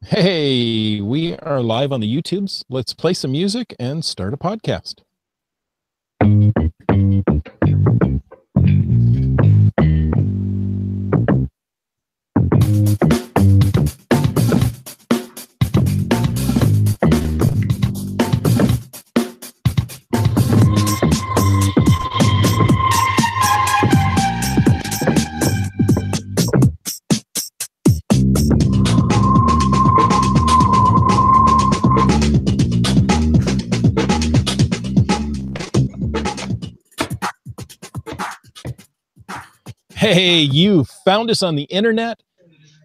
Hey, we are live on the YouTubes. Let's play some music and start a podcast. Hey, you found us on the internet,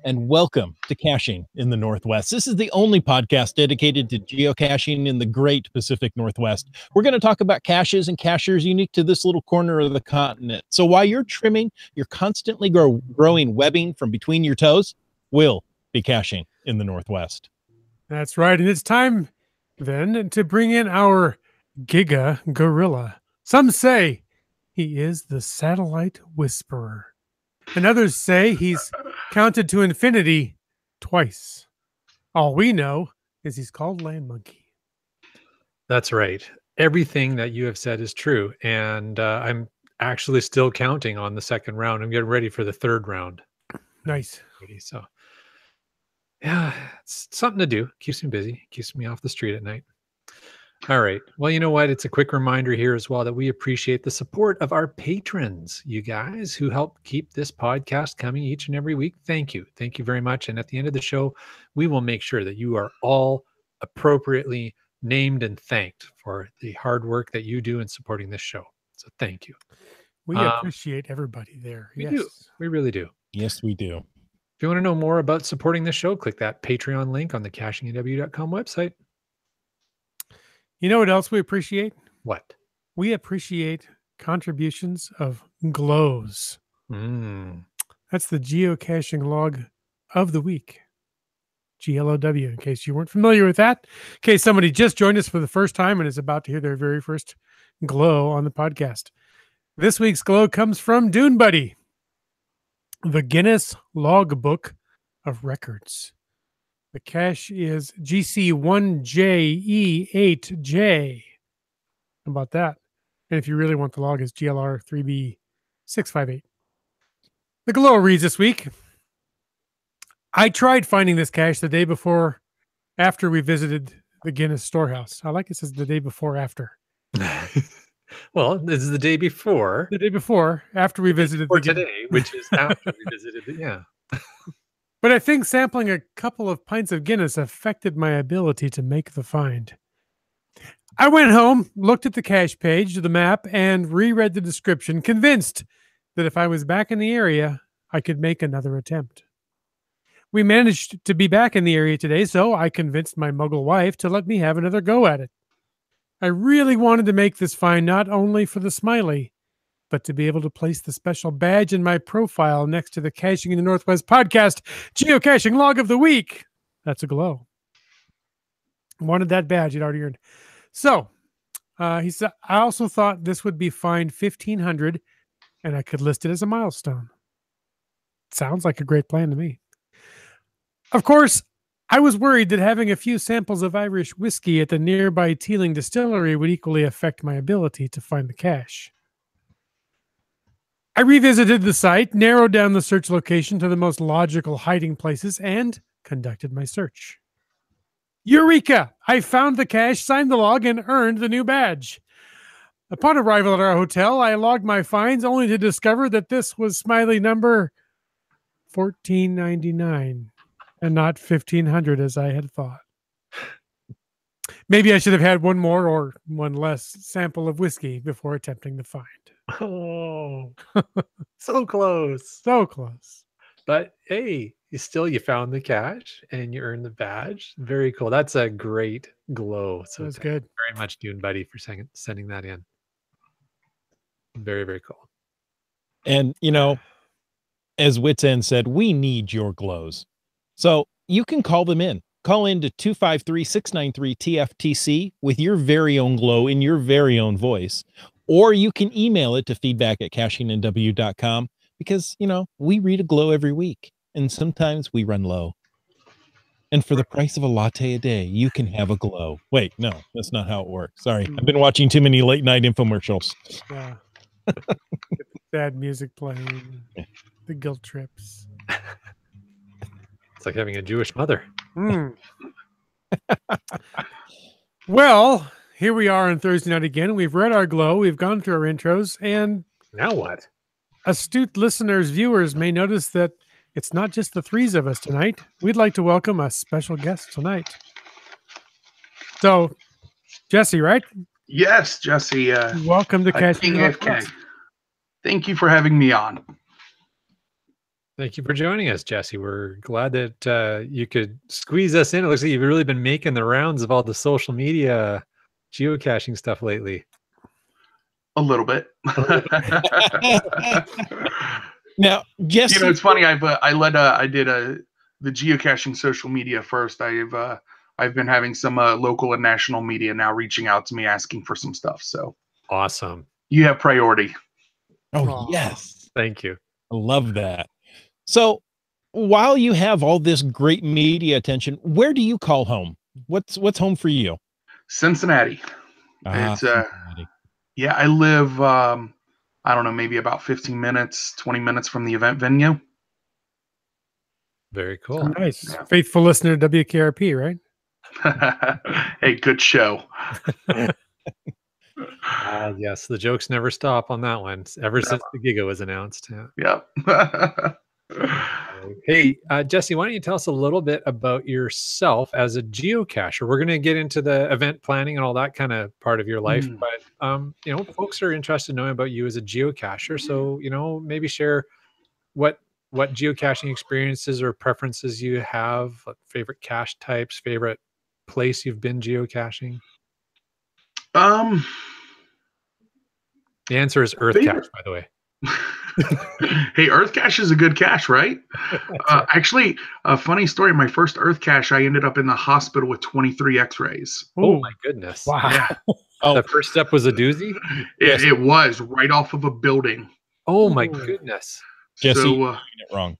and welcome to Caching in the Northwest. This is the only podcast dedicated to geocaching in the great Pacific Northwest. We're going to talk about caches and cachers unique to this little corner of the continent. So while you're trimming your constantly growing webbing from between your toes, we'll be caching in the Northwest. That's right. And it's time then to bring in our Giga Gorilla. Some say he is the satellite whisperer, and others say he's counted to infinity twice. All we know is he's called Land Monkey. That's right. Everything that you have said is true. And I'm actually still counting on the second round. I'm getting ready for the third round. Nice. So, yeah, it's something to do. Keeps me busy. Keeps me off the street at night. All right. Well, you know what? It's a quick reminder here as well that we appreciate the support of our patrons, you guys who help keep this podcast coming each and every week. Thank you. Thank you very much. And at the end of the show, we will make sure that you are all appropriately named and thanked for the hard work that you do in supporting this show. So thank you. We appreciate everybody there. We do. We really do. Yes, we do. If you want to know more about supporting this show, click that Patreon link on the cachingandw.com website. You know what else we appreciate? What? We appreciate contributions of glows. That's the geocaching log of the week. GLOW, in case you weren't familiar with that. In case somebody just joined us for the first time and is about to hear their very first glow on the podcast. This week's glow comes from Dune Buddy, the Guinness Logbook of Records. The cache is GC1JE8J. How about that? And if you really want the log, it's GLR3B658. The glow reads this week. I tried finding this cache the day before after we visited the Guinness storehouse. I like it says the day before after. Well, this is the day before. The day before, after we visited the today, which is after we visited it. Yeah. But I think sampling a couple of pints of Guinness affected my ability to make the find. I went home, looked at the cache page, the map, and reread the description, convinced that if I was back in the area, I could make another attempt. We managed to be back in the area today, so I convinced my muggle wife to let me have another go at it. I really wanted to make this find not only for the smiley, but to be able to place the special badge in my profile next to the Caching in the Northwest podcast, Geocaching Log of the Week. That's a glow. Wanted that badge, it already earned. So, he said, I also thought this would be fined $1,500 and I could list it as a milestone. Sounds like a great plan to me. Of course, I was worried that having a few samples of Irish whiskey at the nearby Teeling distillery would equally affect my ability to find the cache. I revisited the site, narrowed down the search location to the most logical hiding places, and conducted my search. Eureka! I found the cache, signed the log, and earned the new badge. Upon arrival at our hotel, I logged my finds only to discover that this was smiley number 1499 and not 1500 as I had thought. Maybe I should have had one more or one less sample of whiskey before attempting to find. Oh, so close. So close. But hey, you found the cache and you earned the badge. Very cool. That's a great glow. So that's good. Very much, Dune Buddy, for sending that in. Very, very cool. And, you know, as Wits End said, we need your glows. So you can call them in. Call in to 253-693-TFTC with your very own glow in your very own voice. Or you can email it to feedback@cachingandw.com because, you know, we read a glow every week and sometimes we run low. And for the price of a latte a day, you can have a glow. Wait, no, that's not how it works. Sorry. I've been watching too many late night infomercials. Yeah. Get the sad music playing. The guilt trips. It's like having a Jewish mother. Well, here we are on Thursday night again. We've read our glow. We've gone through our intros. And now what? Astute listeners, viewers may notice that it's not just the threes of us tonight. We'd like to welcome a special guest tonight. So, Jesse, right? Yes, Jesse. Welcome to Caching AFK. Thank you for having me on. Thank you for joining us, Jesse. We're glad that you could squeeze us in. It looks like you've really been making the rounds of all the social media geocaching stuff lately. A little bit. Now, Jesse, you know, it's funny. I did the geocaching social media first. I've been having some local and national media now reaching out to me asking for some stuff. So awesome. You have priority. Oh, yes. Thank you. I love that. So while you have all this great media attention, where do you call home? What's home for you? Cincinnati. It's Cincinnati. Yeah, I live I don't know, maybe about 15 minutes, 20 minutes from the event venue. Very cool. Nice. Yeah. Faithful listener to WKRP, right? Hey, good show. Yes, the jokes never stop on that one ever since the Giga was announced. Yeah. Hey, Jesse, why don't you tell us a little bit about yourself as a geocacher? We're going to get into the event planning and all that kind of part of your life, but you know, folks are interested in knowing about you as a geocacher. So, you know, maybe share what geocaching experiences or preferences you have, like favorite cache types, favorite place you've been geocaching. The answer is Earth Cache, by the way. Hey, Earth Cache is a good cache, right? Actually, a funny story. My first Earth Cache, I ended up in the hospital with 23 X-rays. Oh my goodness! Wow. Yeah. The first step was a doozy. It was right off of a building. Oh my goodness! Jesse, you're doing it wrong.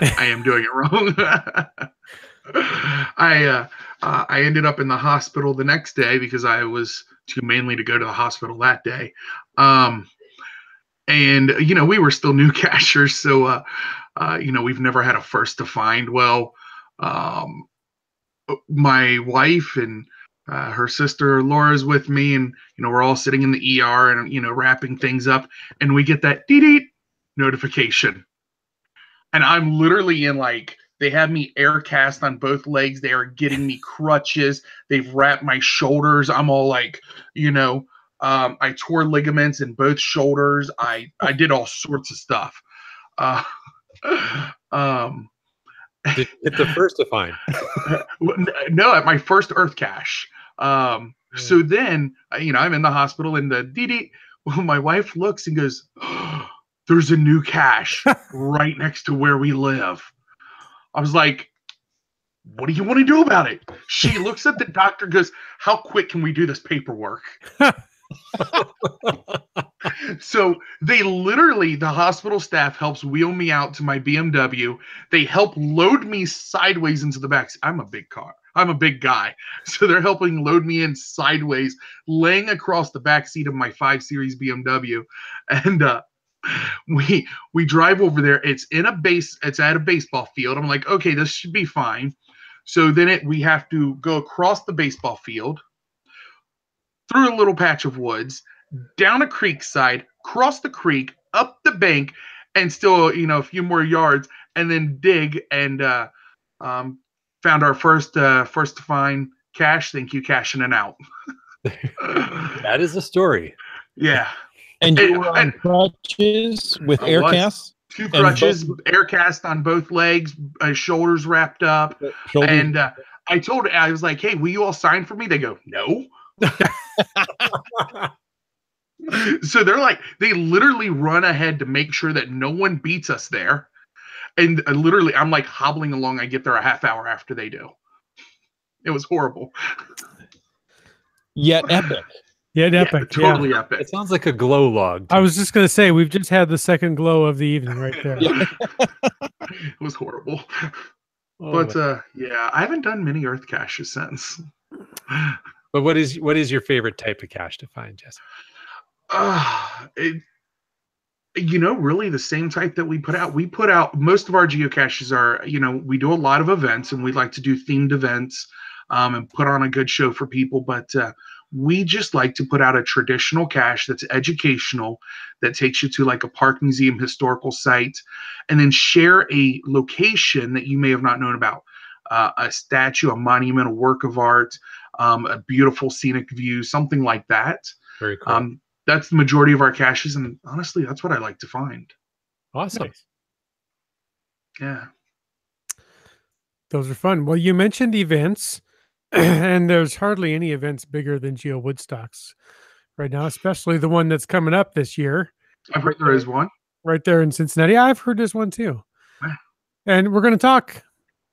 I am doing it wrong. I ended up in the hospital the next day because I was too manly to go to the hospital that day. And, you know, we were still new cachers. So, you know, we've never had a first to find. Well, my wife and her sister Laura's with me, and, you know, we're all sitting in the ER and, you know, wrapping things up, and we get that dee-dee notification. And I'm literally in, like, they have me air cast on both legs. They are getting me crutches. They've wrapped my shoulders. I'm all like, you know, I tore ligaments in both shoulders. I did all sorts of stuff. Did you get the first to find? No, at my first Earth Cache. So then, you know, I'm in the hospital, and the DD, well, my wife looks and goes, oh, there's a new cache right next to where we live. I was like, what do you want to do about it? She looks at the doctor, goes, how quick can we do this paperwork? So they literally, the hospital staff helps wheel me out to my BMW. They help load me sideways into the back. I'm a big car. I'm a big guy. So they're helping load me in sideways, laying across the back seat of my 5 Series BMW. And we drive over there. It's at a baseball field. I'm like, okay, this should be fine. So then we have to go across the baseball field, through a little patch of woods, down a creek side, cross the creek, up the bank, and still, you know, a few more yards, and then dig, and found our first to find cache. Thank you, cashing it out. That is the story. Yeah. And you were on crutches with air casts? 2 crutches, air cast on both legs, shoulders wrapped up. And I was like, hey, will you all sign for me? They go, no. So they literally run ahead to make sure that no one beats us there. And literally, I'm like hobbling along. I get there a half hour after they do. It was horrible. Yet epic. Yet epic. Totally epic. It sounds like a glow log. I was just going to say, we've just had the second glow of the evening right there. It was horrible. But yeah, I haven't done many earth caches since. But what is your favorite type of cache to find, Jesse? Really the same type that we put out. We put out most of our geocaches are, we do a lot of events, and we like to do themed events and put on a good show for people. But we just like to put out a traditional cache that's educational, that takes you to like a park, museum, historical site, and then share a location that you may have not known about. A statue, a monument, a work of art, a beautiful scenic view, something like that. Very cool. That's the majority of our caches, and honestly, that's what I like to find. Awesome. Nice. Yeah. Those are fun. Well, you mentioned events, and there's hardly any events bigger than GeoWoodstocks right now, especially the one that's coming up this year. I've heard there is one. Right there in Cincinnati. I've heard there's one too. Yeah. And we're going to talk,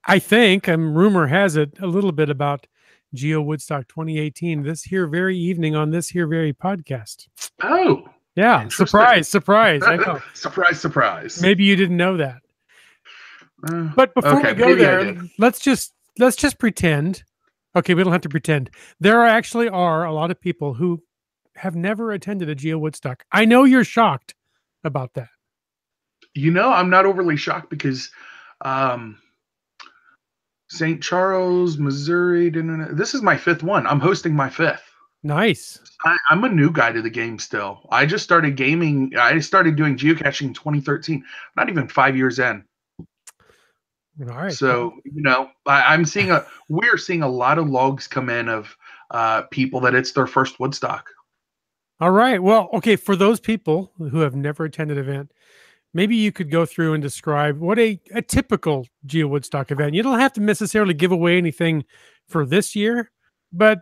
I think, and rumor has it, a little bit about GeoWoodstock 2018 this here very evening on this here very podcast. Oh. Yeah. Surprise. I know. Surprise. Maybe you didn't know that. But before we go there, let's just pretend. Okay, we don't have to pretend. There actually are a lot of people who have never attended a GeoWoodstock. I know you're shocked about that. I'm not overly shocked because St. Charles, Missouri. This is my 5th one. I'm hosting my 5th. Nice. I'm a new guy to the game still. I just started gaming. I started doing geocaching in 2013. Not even 5 years in. All right. So, we're seeing a lot of logs come in of people that it's their first Woodstock. All right. Well, okay. For those people who have never attended an event, maybe you could go through and describe what a typical GeoWoodstock event. You don't have to necessarily give away anything for this year, but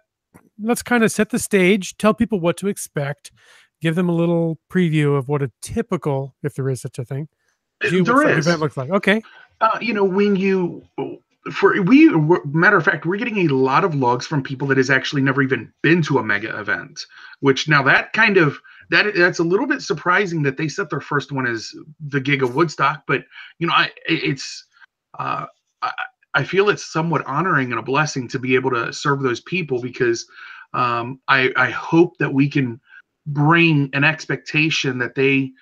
let's kind of set the stage, tell people what to expect, give them a little preview of what a typical, if there is such a thing, GeoWoodstock event looks like. Okay. Matter of fact, we're getting a lot of logs from people that has actually never even been to a mega event, which now that's a little bit surprising that they set their first one as the Giga Woodstock, but I feel it's somewhat honoring and a blessing to be able to serve those people because I hope that we can bring an expectation that they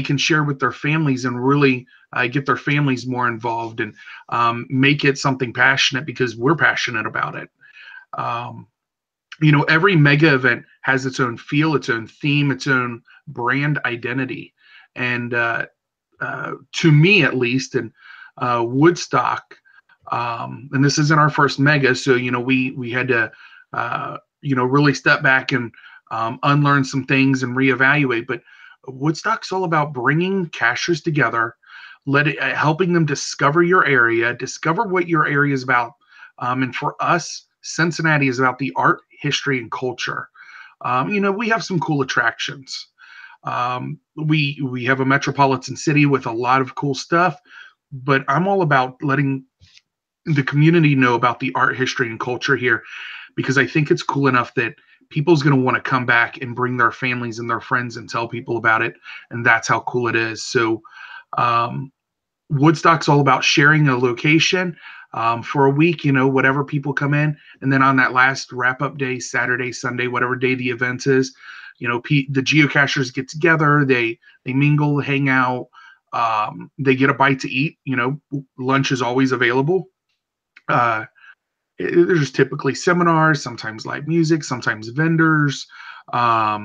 can share with their families and really get their families more involved and make it something passionate because we're passionate about it. Every mega event has its own feel, its own theme, its own brand identity. And to me, at least, in Woodstock, and this isn't our first mega, so, we had to, really step back and unlearn some things and reevaluate. But Woodstock's all about bringing cachers together, helping them discover your area, discover what your area is about. And for us, Cincinnati is about the art, history, and culture. We have some cool attractions. We have a metropolitan city with a lot of cool stuff, but I'm all about letting the community know about the art, history, and culture here because I think it's cool enough that people's going to want to come back and bring their families and their friends and tell people about it. And that's how cool it is. So Woodstock's all about sharing a location for a week, whatever people come in. And then on that last wrap-up day, Saturday, Sunday, whatever day the event is, the geocachers get together, they mingle, hang out, they get a bite to eat. Lunch is always available. There's typically seminars, sometimes live music, sometimes vendors. But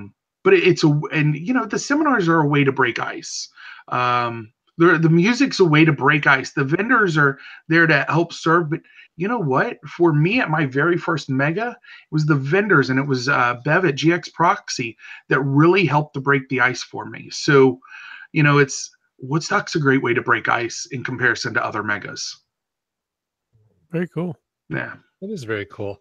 the seminars are a way to break ice. The music's a way to break ice. The vendors are there to help serve. But you know what? For me, at my very first mega, it was the vendors, and it was Bev at GX Proxy that really helped to break the ice for me. So, Woodstock's a great way to break ice in comparison to other megas. Very cool. Yeah. That is very cool.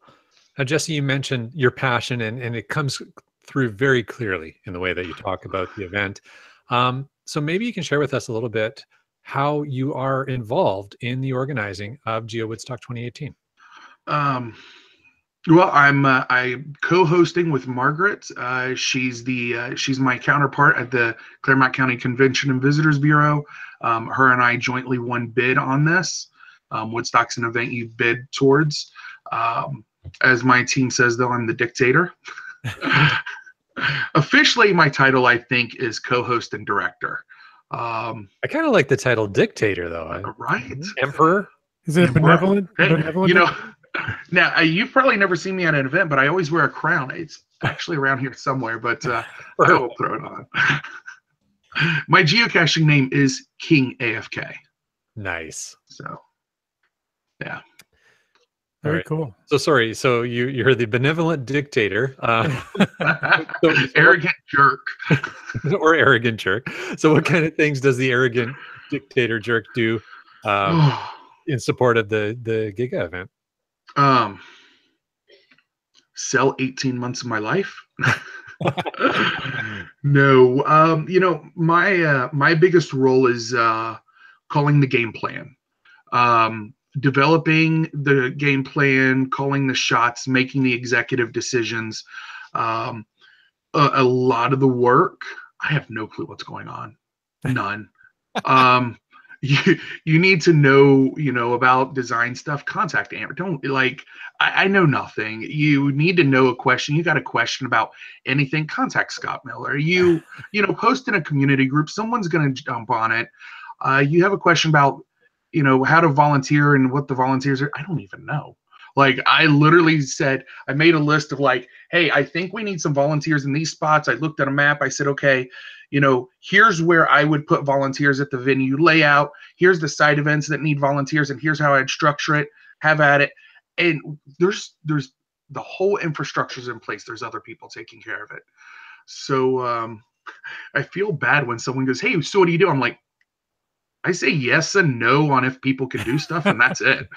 Now, Jesse, you mentioned your passion and it comes through very clearly in the way that you talk about the event. So maybe you can share with us a little bit how you are involved in the organizing of GeoWoodstock 2018. Well, I'm co-hosting with Margaret. She's my counterpart at the Claremont County Convention and Visitors Bureau. Her and I jointly won bid on this. Woodstock's an event you bid towards. As my team says, though, I'm the dictator. Officially, my title, I think, is co-host and director. I kind of like the title dictator, though. Right. Emperor. Is it a benevolent? Hey, benevolent? you know, now you've probably never seen me at an event, but I always wear a crown. It's actually around here somewhere, but I will throw it on. My geocaching name is King AFK. Nice. So, yeah. Very cool. So sorry. So you're the benevolent dictator, Arrogant jerk, or arrogant jerk. So what kind of things does the arrogant dictator jerk do in support of the Giga event? Sell 18 months of my life. No, you know, my biggest role is calling the game plan. Developing the game plan, calling the shots, making the executive decisions. A lot of the work, I have no clue what's going on. None. You need to know, you know, about design stuff. Contact Amber. Don't like, I know nothing. You need to know a question. You got a question about anything, contact Scott Miller. You know, post in a community group. Someone's going to jump on it. You have a question about, you know, how to volunteer and what the volunteers are. I don't even know. Like, I literally said, I made a list of like, hey, I think we need some volunteers in these spots. I looked at a map. I said, okay, you know, here's where I would put volunteers at the venue layout. Here's the side events that need volunteers, and here's how I'd structure it. Have at it. And there's the whole infrastructure's in place. There's other people taking care of it. So I feel bad when someone goes, hey, so what do you do? I'm like, I say yes and no on if people can do stuff, and that's it.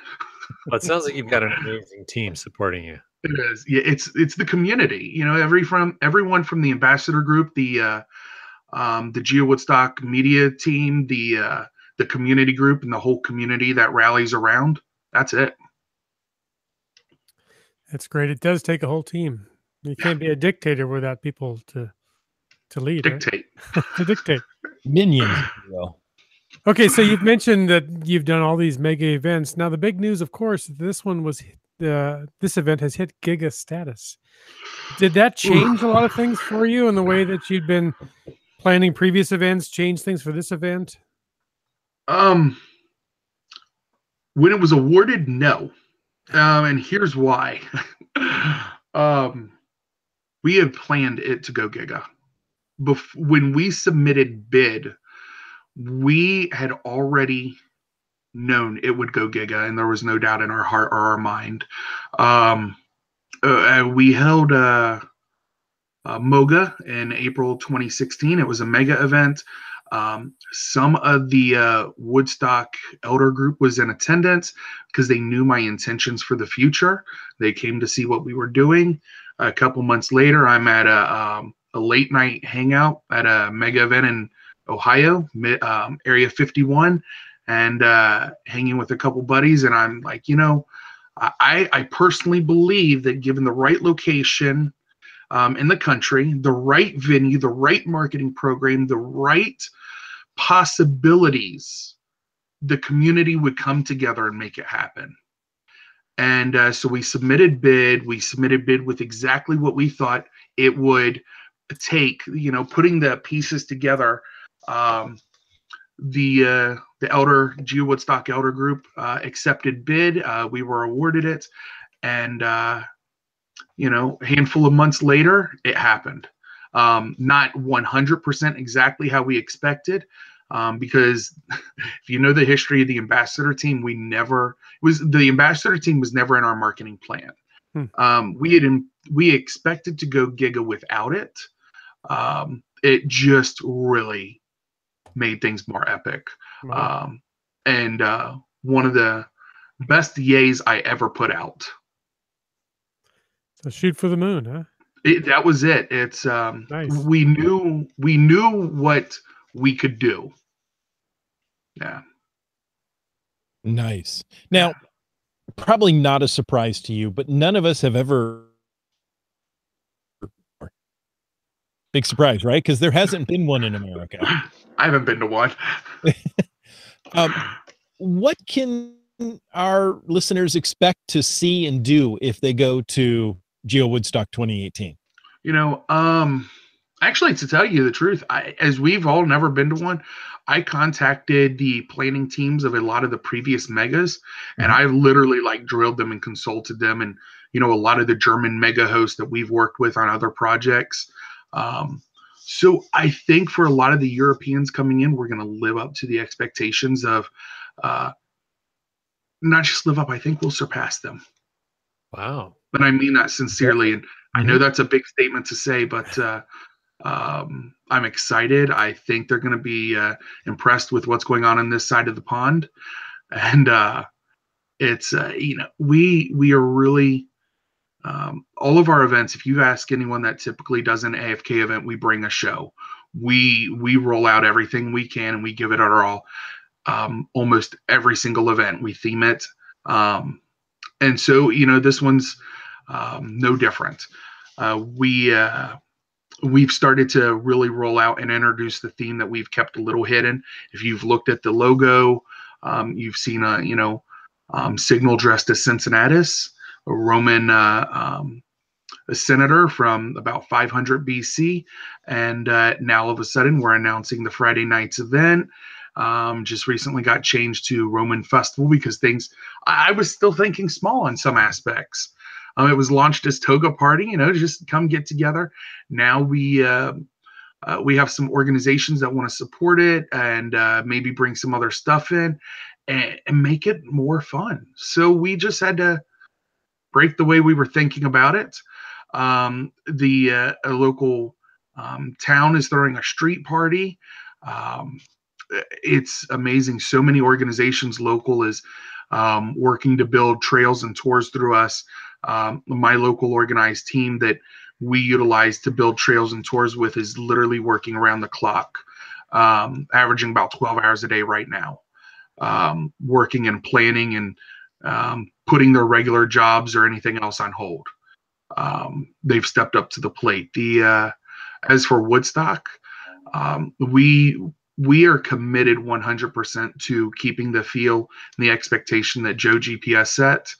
Well, it sounds like you've got an amazing team supporting you. It is. Yeah, it's the community. You know, everyone from the ambassador group, the GeoWoodstock media team, the community group, and the whole community that rallies around. That's it. That's great. It does take a whole team. You can't be a dictator without people to lead. Dictate. Right? To dictate. Minions, if you will. Okay, so you've mentioned that you've done all these mega events. Now, the big news, of course, this one was this event has hit Giga status. Did that change a lot of things for you in the way that you'd been planning previous events? Change things for this event? When it was awarded, no. And here's why. We had planned it to go Giga. When we submitted bid, we had already known it would go Giga, and there was no doubt in our heart or our mind. We held Moga in April 2016. It was a mega event. Some of the Woodstock Elder Group was in attendance because they knew my intentions for the future. They came to see what we were doing. A couple months later, I'm at a late night hangout at a mega event in Ohio, Area 51, and hanging with a couple buddies. And I'm like, you know, I personally believe that given the right location in the country, the right venue, the right marketing program, the right possibilities, the community would come together and make it happen. And so we submitted bid. We submitted bid with exactly what we thought it would take, you know, putting the pieces together. The GeoWoodstock Elder Group accepted bid. We were awarded it, and you know, a handful of months later, it happened. Not 100% exactly how we expected, because if you know the history of the ambassador team, the ambassador team was never in our marketing plan. We expected to go Giga without it. It just really made things more epic. Wow. And one of the best yays I ever put out. So shoot for the moon, huh? That was it. It's Nice. We knew what we could do. Yeah. Nice. Now, probably not a surprise to you, but none of us have ever. Big surprise, right? Because there hasn't been one in America. I haven't been to one. What can our listeners expect to see and do if they go to GeoWoodstock 2018? You know, actually, to tell you the truth, as we've all never been to one, I contacted the planning teams of a lot of the previous megas, and I literally like drilled them and consulted them, and a lot of the German mega hosts that we've worked with on other projects. So I think for a lot of the Europeans coming in, we're going to live up to the expectations of, not just live up. I think we'll surpass them. Wow. But I mean that sincerely, and I know that's a big statement to say, but I'm excited. I think they're going to be impressed with what's going on this side of the pond, and it's we are really all of our events. If you ask anyone that typically does an AFK event, we bring a show. We roll out everything we can, and we give it our all. Almost every single event we theme it, and so this one's no different. We've started to really roll out and introduce the theme that we've kept a little hidden. If you've looked at the logo, you've seen a signal dressed as Cincinnatus, a Roman a senator from about 500 BC, and now all of a sudden we're announcing the Friday night's event. Just recently got changed to Roman Festival because I was still thinking small on some aspects. It was launched as Toga Party, just come get together. Now we have some organizations that want to support it and maybe bring some other stuff in and make it more fun. So we just had to break the way we were thinking about it. A local town is throwing a street party. It's amazing. So many organizations local is working to build trails and tours through us. My local organized team that we utilize to build trails and tours with is literally working around the clock, averaging about 12 hours a day right now, working and planning and putting their regular jobs or anything else on hold. They've stepped up to the plate. As for Woodstock, we are committed 100% to keeping the feel and the expectation that Joe GPS set.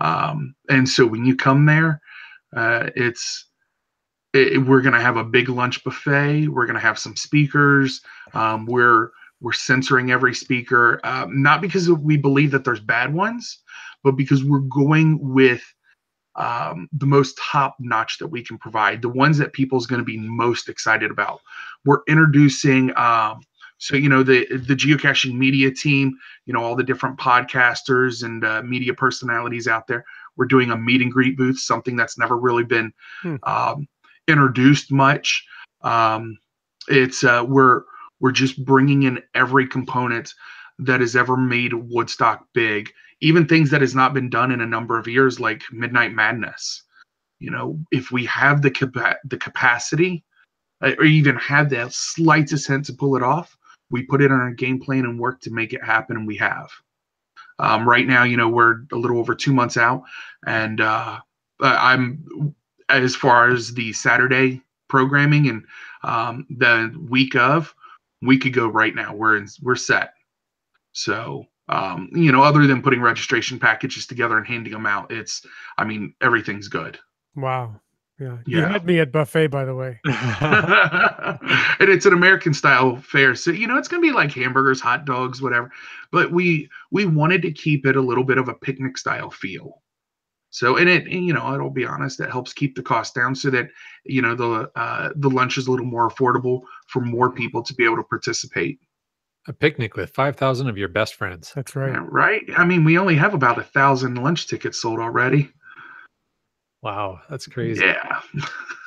And so when you come there, we're going to have a big lunch buffet. We're going to have some speakers. We're censoring every speaker, not because we believe that there's bad ones, but because we're going with the most top notch that we can provide, the ones that people's going to be most excited about. We're introducing, the geocaching media team, all the different podcasters and media personalities out there. We're doing a meet and greet booth, something that's never really been introduced much. We're just bringing in every component that has ever made Woodstock big, even things that has not been done in a number of years, like Midnight Madness. If we have the capacity or even have that slightest hint to pull it off, we put it on our game plan and work to make it happen, and we have. Right now, we're a little over 2 months out, and I'm, as far as the Saturday programming and the we could go right now. We're set. So, other than putting registration packages together and handing them out, everything's good. Wow. Yeah. You had me at buffet, by the way. And it's an American style fare. So, it's going to be like hamburgers, hot dogs, whatever. But we wanted to keep it a little bit of a picnic style feel. So, I'll be honest, that helps keep the cost down so that, the lunch is a little more affordable for more people to be able to participate. A picnic with 5,000 of your best friends. That's right. Yeah, right. We only have about 1,000 lunch tickets sold already. Wow, that's crazy. Yeah.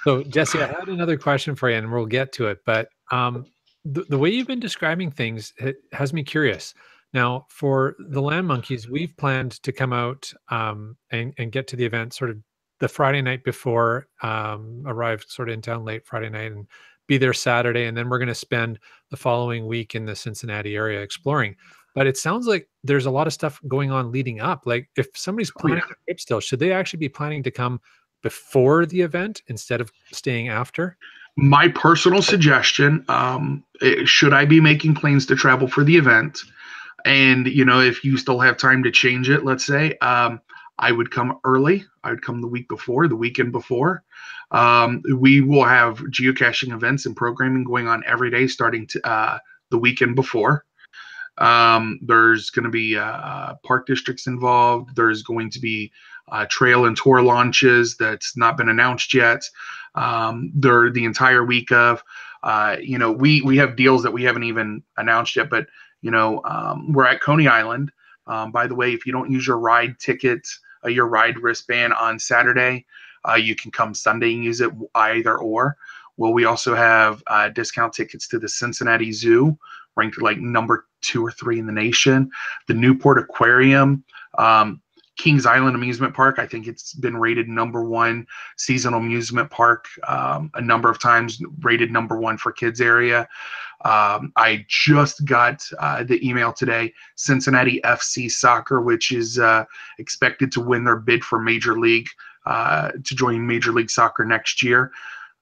So, Jesse, I had another question for you, and we'll get to it. But the way you've been describing things has me curious. Now, for the Land Monkeys, we've planned to come out and get to the event sort of the Friday night before, arrive sort of in town late Friday night and be there Saturday. And then we're going to spend the following week in the Cincinnati area exploring. But it sounds like there's a lot of stuff going on leading up. Like if somebody's planning a trip still, should they actually be planning to come before the event instead of staying after? My personal suggestion, should I be making plans to travel for the event, And, if you still have time to change it, let's say, I would come early. I would come the week before, the weekend before. We will have geocaching events and programming going on every day starting the weekend before. There's going to be park districts involved. There's going to be trail and tour launches that's not been announced yet. They're the entire week of. We have deals that we haven't even announced yet, but we're at Coney Island. By the way, if you don't use your ride ticket, your ride wristband on Saturday, you can come Sunday and use it, either or. Well, we also have discount tickets to the Cincinnati Zoo, ranked like number 2 or 3 in the nation. The Newport Aquarium, Kings Island Amusement Park. I think it's been rated #1 seasonal amusement park a number of times, rated #1 for kids area. I just got the email today, Cincinnati FC Soccer, which is expected to win their bid for Major League, to join Major League Soccer next year.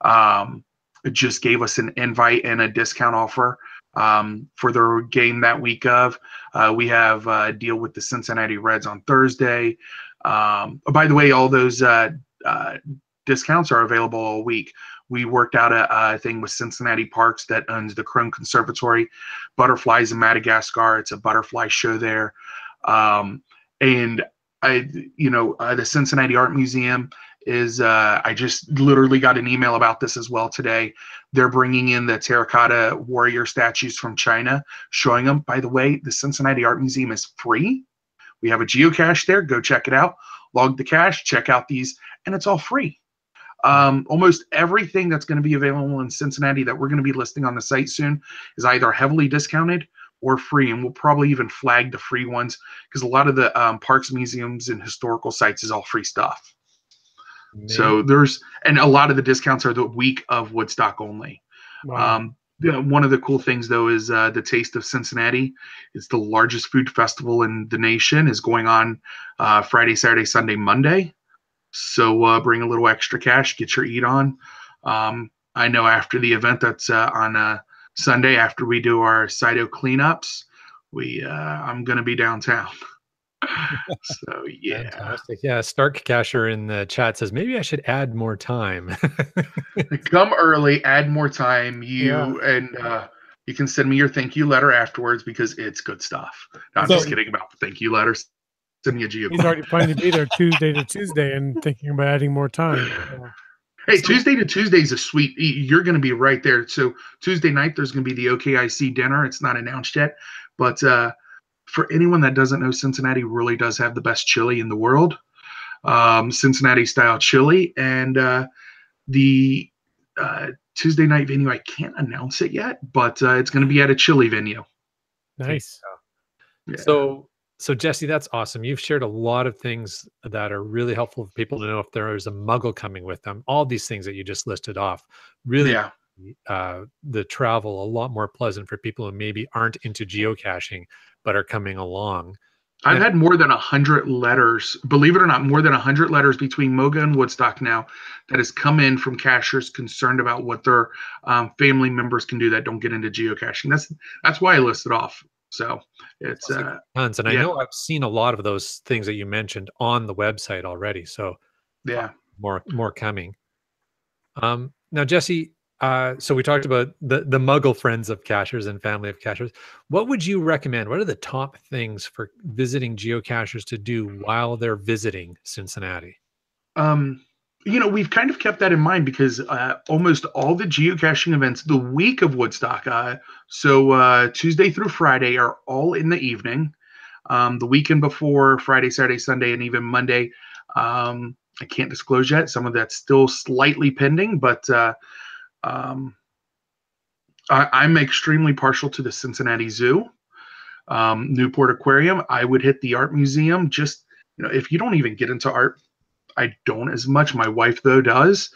It just gave us an invite and a discount offer for their game that week of. We have a deal with the Cincinnati Reds on Thursday. By the way, all those discounts are available all week. We worked out a thing with Cincinnati Parks that owns the Crone Conservatory, Butterflies in Madagascar. It's a butterfly show there. And the Cincinnati Art Museum is, I just literally got an email about this as well today. They're bringing in the terracotta warrior statues from China, showing them. By the way, the Cincinnati Art Museum is free. We have a geocache there. Go check it out. Log the cache, check out these, and it's all free. Almost everything that's going to be available in Cincinnati that we're going to be listing on the site soon is either heavily discounted or free, and we'll probably even flag the free ones because a lot of the parks, museums, and historical sites is all free stuff. Man. So and a lot of the discounts are the week of Woodstock only. Wow. One of the cool things, though, is the Taste of Cincinnati. It's the largest food festival in the nation, is going on Friday, Saturday, Sunday, Monday. So bring a little extra cash, get your eat on. I know after the event that's on Sunday, after we do our Cyto cleanups, I'm going to be downtown. So yeah. Fantastic. Yeah, Stark Casher in the chat says maybe I should add more time. Come early, add more time. And you can send me your thank you letter afterwards because it's good stuff. No, I'm just kidding about the thank you letters. Send me a geo. He's already planning to be there Tuesday to Tuesday and thinking about adding more time. Hey, Tuesday to Tuesday is a sweet. You're going to be right there. So Tuesday night, there's going to be the OKIC dinner. It's not announced yet, but for anyone that doesn't know, Cincinnati really does have the best chili in the world, Cincinnati style chili. And the Tuesday night venue, I can't announce it yet, but it's going to be at a chili venue. Nice. Yeah. So Jesse, that's awesome. You've shared a lot of things that are really helpful for people to know if there is a muggle coming with them. All these things that you just listed off, really, the travel a lot more pleasant for people who maybe aren't into geocaching but are coming along. I've had more than 100 letters, believe it or not, more than 100 letters between Moga and Woodstock now that has come in from cachers concerned about what their family members can do that don't get into geocaching. That's why I listed off. So it's tons, and I know I've seen a lot of those things that you mentioned on the website already. So more coming. Now, Jesse, so we talked about the Muggle friends of cachers and family of cachers. What would you recommend? What are the top things for visiting geocachers to do while they're visiting Cincinnati? We've kind of kept that in mind because almost all the geocaching events the week of Woodstock, so Tuesday through Friday, are all in the evening. The weekend before, Friday, Saturday, Sunday, and even Monday, I can't disclose yet. Some of that's still slightly pending, but I'm extremely partial to the Cincinnati Zoo, Newport Aquarium. I would hit the Art Museum. Just, if you don't even get into art, I don't as much. My wife, though, does.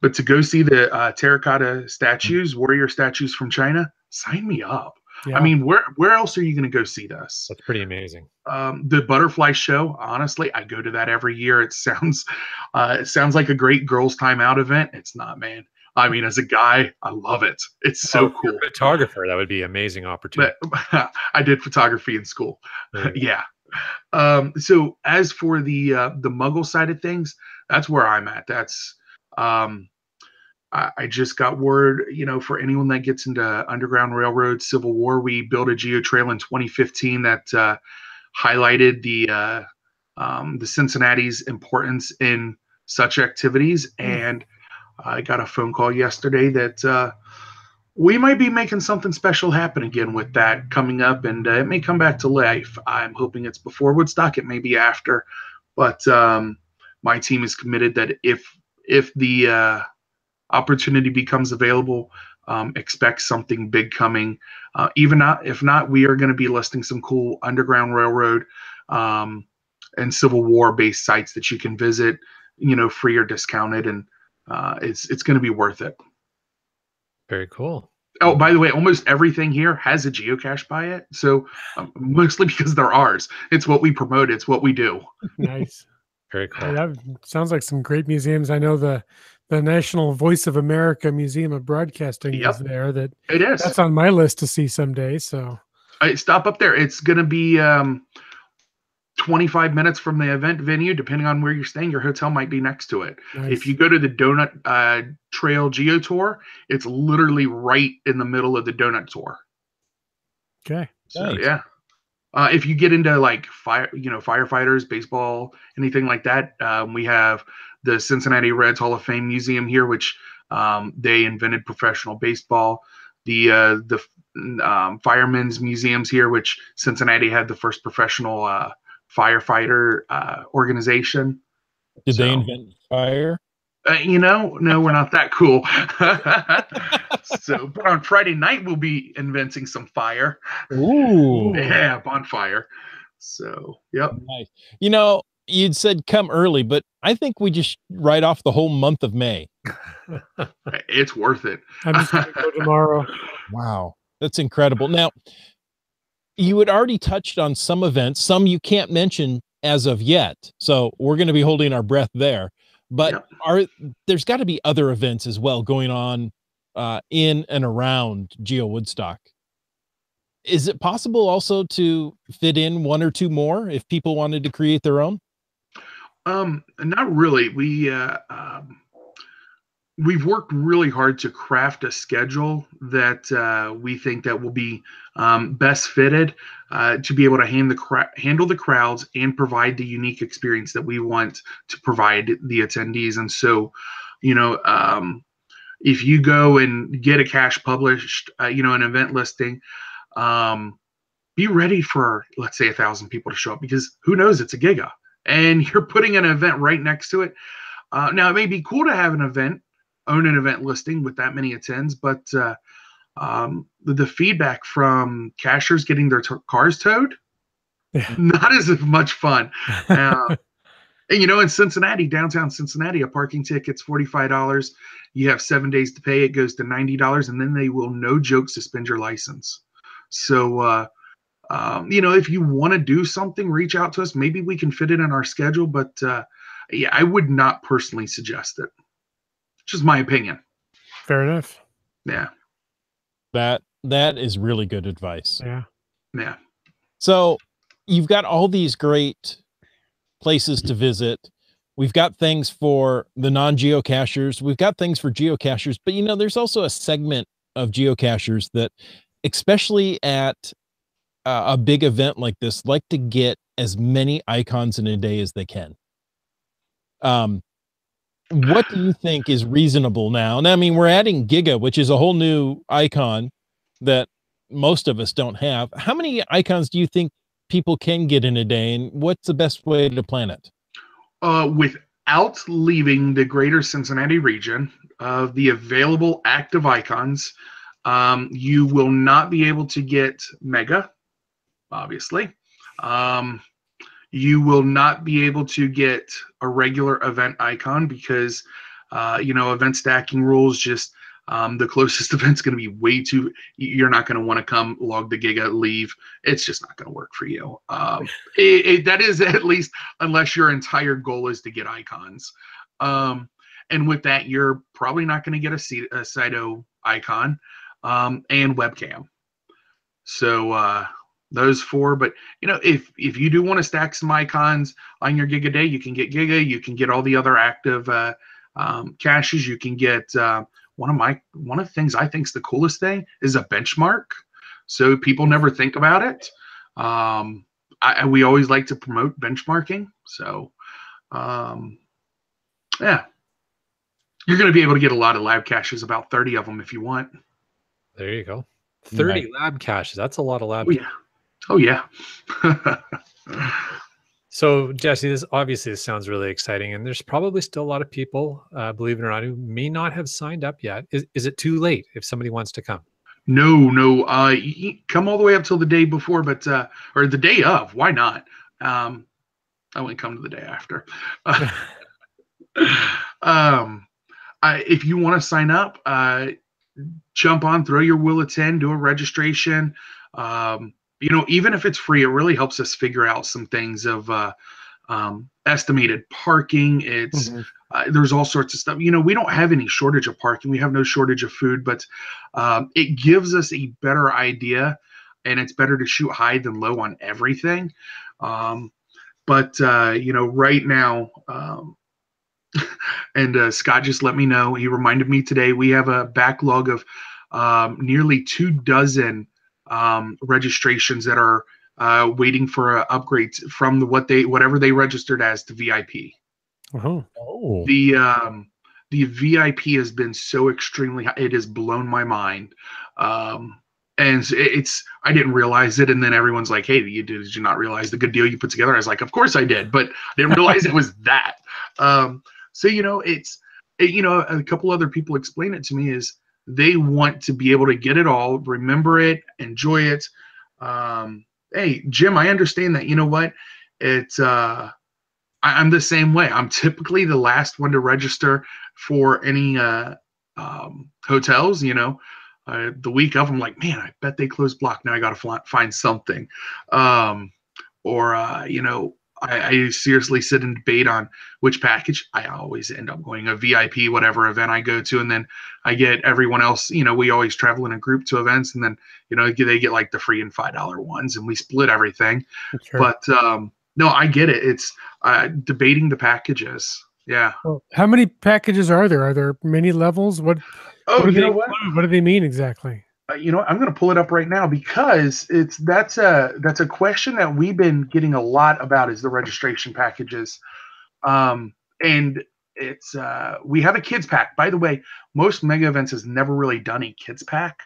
But to go see the terracotta statues, warrior statues from China, sign me up. Yeah. I mean, where else are you going to go see this? That's pretty amazing. The butterfly show, honestly, I go to that every year. It sounds like a great girls' time out event. It's not, man. I mean, as a guy, I love it. It's so If you're cool. a photographer, that would be an amazing opportunity. But I did photography in school. There you go. Yeah. So as for the Muggle side of things, that's where I'm at. That's I just got word, for anyone that gets into Underground Railroad, Civil War, we built a geo trail in 2015 that highlighted the Cincinnati's importance in such activities. And I got a phone call yesterday that we might be making something special happen again with that coming up, and it may come back to life. I'm hoping it's before Woodstock. It may be after, but my team is committed that if the opportunity becomes available, expect something big coming. If not, we are going to be listing some cool Underground Railroad and Civil War based sites that you can visit, free or discounted, and it's going to be worth it. Very cool. Oh, by the way, almost everything here has a geocache by it. So mostly because they're ours. It's what we promote. It's what we do. Nice. Very cool. Yeah, that sounds like some great museums. I know the National Voice of America Museum of Broadcasting is there. It is. That's on my list to see someday. So I stop up there. It's going to be 25 minutes from the event venue. Depending on where you're staying, your hotel might be next to it. nice. If you go to the Donut Trail Geo Tour, it's literally right in the middle of the Donut Tour. Okay. So Nice. yeah. If you get into like firefighters, baseball, anything like that, we have the Cincinnati Reds Hall of Fame Museum here, which they invented professional baseball. The Firemen's Museums here, which Cincinnati had the first professional firefighter organization. Did they invent fire? No, we're not that cool. But on Friday night, we'll be inventing some fire. Ooh. Yeah, bonfire. So, yep. Nice. You'd said come early, but I think we just write off the whole month of May. It's worth it. I'm just going to go tomorrow. Wow. That's incredible. Now, you had already touched on some events, some you can't mention as of yet. So we're going to be holding our breath there. But there's got to be other events as well going on in and around GeoWoodstock. Is it possible also to fit in one or two more if people wanted to create their own? Not really. We've worked really hard to craft a schedule that we think that will be best fitted to be able to handle the crowds and provide the unique experience that we want to provide the attendees. And so, if you go and get a cache published, an event listing, be ready for, let's say, 1,000 people to show up, because who knows, it's a giga and you're putting an event right next to it. Now, it may be cool to have own an event listing with that many attends, but the feedback from cachers getting their cars towed, not as much fun. And in Cincinnati, downtown Cincinnati, a parking ticket's $45. You have 7 days to pay. It goes to $90, and then they will, no joke, suspend your license. So, if you want to do something, reach out to us. Maybe we can fit it in our schedule, but I would not personally suggest it. Just my opinion. Fair enough. Yeah. That is really good advice. Yeah. So you've got all these great places to visit. We've got things for the non-geocachers. We've got things for geocachers, but there's also a segment of geocachers that, especially at a big event like this, like to get as many icons in a day as they can. What do you think is reasonable now? And I mean, we're adding Giga, which is a whole new icon that most of us don't have. How many icons do you think people can get in a day, and what's the best way to plan it? Without leaving the greater Cincinnati region, of the available active icons, you will not be able to get Mega, obviously. You will not be able to get a regular event icon because, event stacking rules, just the closest event's going to be you're not going to want to come log the Giga, leave. It's just not going to work for you. That is, at least unless your entire goal is to get icons. And with that, you're probably not going to get a Cyto icon and webcam. So those 4. But if you do want to stack some icons on your Giga Day, you can get Giga. You can get all the other active caches. You can get one of the things I think is the coolest thing is a benchmark. So people never think about it. We always like to promote benchmarking. So yeah, you're going to be able to get a lot of lab caches, about 30 of them if you want. There you go. 30 lab caches. That's a lot of lab. Oh yeah. So Jesse, this sounds really exciting, and there's probably still a lot of people, believe it or not, who may not have signed up yet. Is it too late if somebody wants to come? No. Come all the way up till the day before, but or the day of. Why not? I wouldn't come to the day after. If you want to sign up, jump on, throw your will attend, do a registration. Even if it's free, it really helps us figure out some things of estimated parking. It's there's all sorts of stuff. We don't have any shortage of parking. We have no shortage of food, but it gives us a better idea, and it's better to shoot high than low on everything. But right now, and Scott just let me know, he reminded me today, we have a backlog of nearly 24 registrations that are waiting for upgrades from whatever they registered as to VIP. Oh. The VIP has been so extremely high, it has blown my mind. And I didn't realize it, and then everyone's like, "Hey, did you not realize the good deal you put together?" I was like, "Of course I did," but I didn't realize it was that. So a couple other people explain it to me is they want to be able to get it all, remember it, enjoy it. Hey, Jim, I understand that. You know what? It's I'm the same way. I'm typically the last one to register for any hotels. The week of, I'm like, man, I bet they closed block. Now I got to find something. I seriously sit and debate on which package. I always end up going a VIP, whatever event I go to. And then I get everyone else, we always travel in a group to events, and then, they get like the free and $5 ones, and we split everything. Sure. But no, I get it. It's debating the packages. Yeah. Well, how many packages are there? Are there many levels? What do they mean exactly? I'm going to pull it up right now, because that's a question that we've been getting a lot about, is the registration packages. And it's we have a kids pack. By the way, most mega events has never really done a kids pack.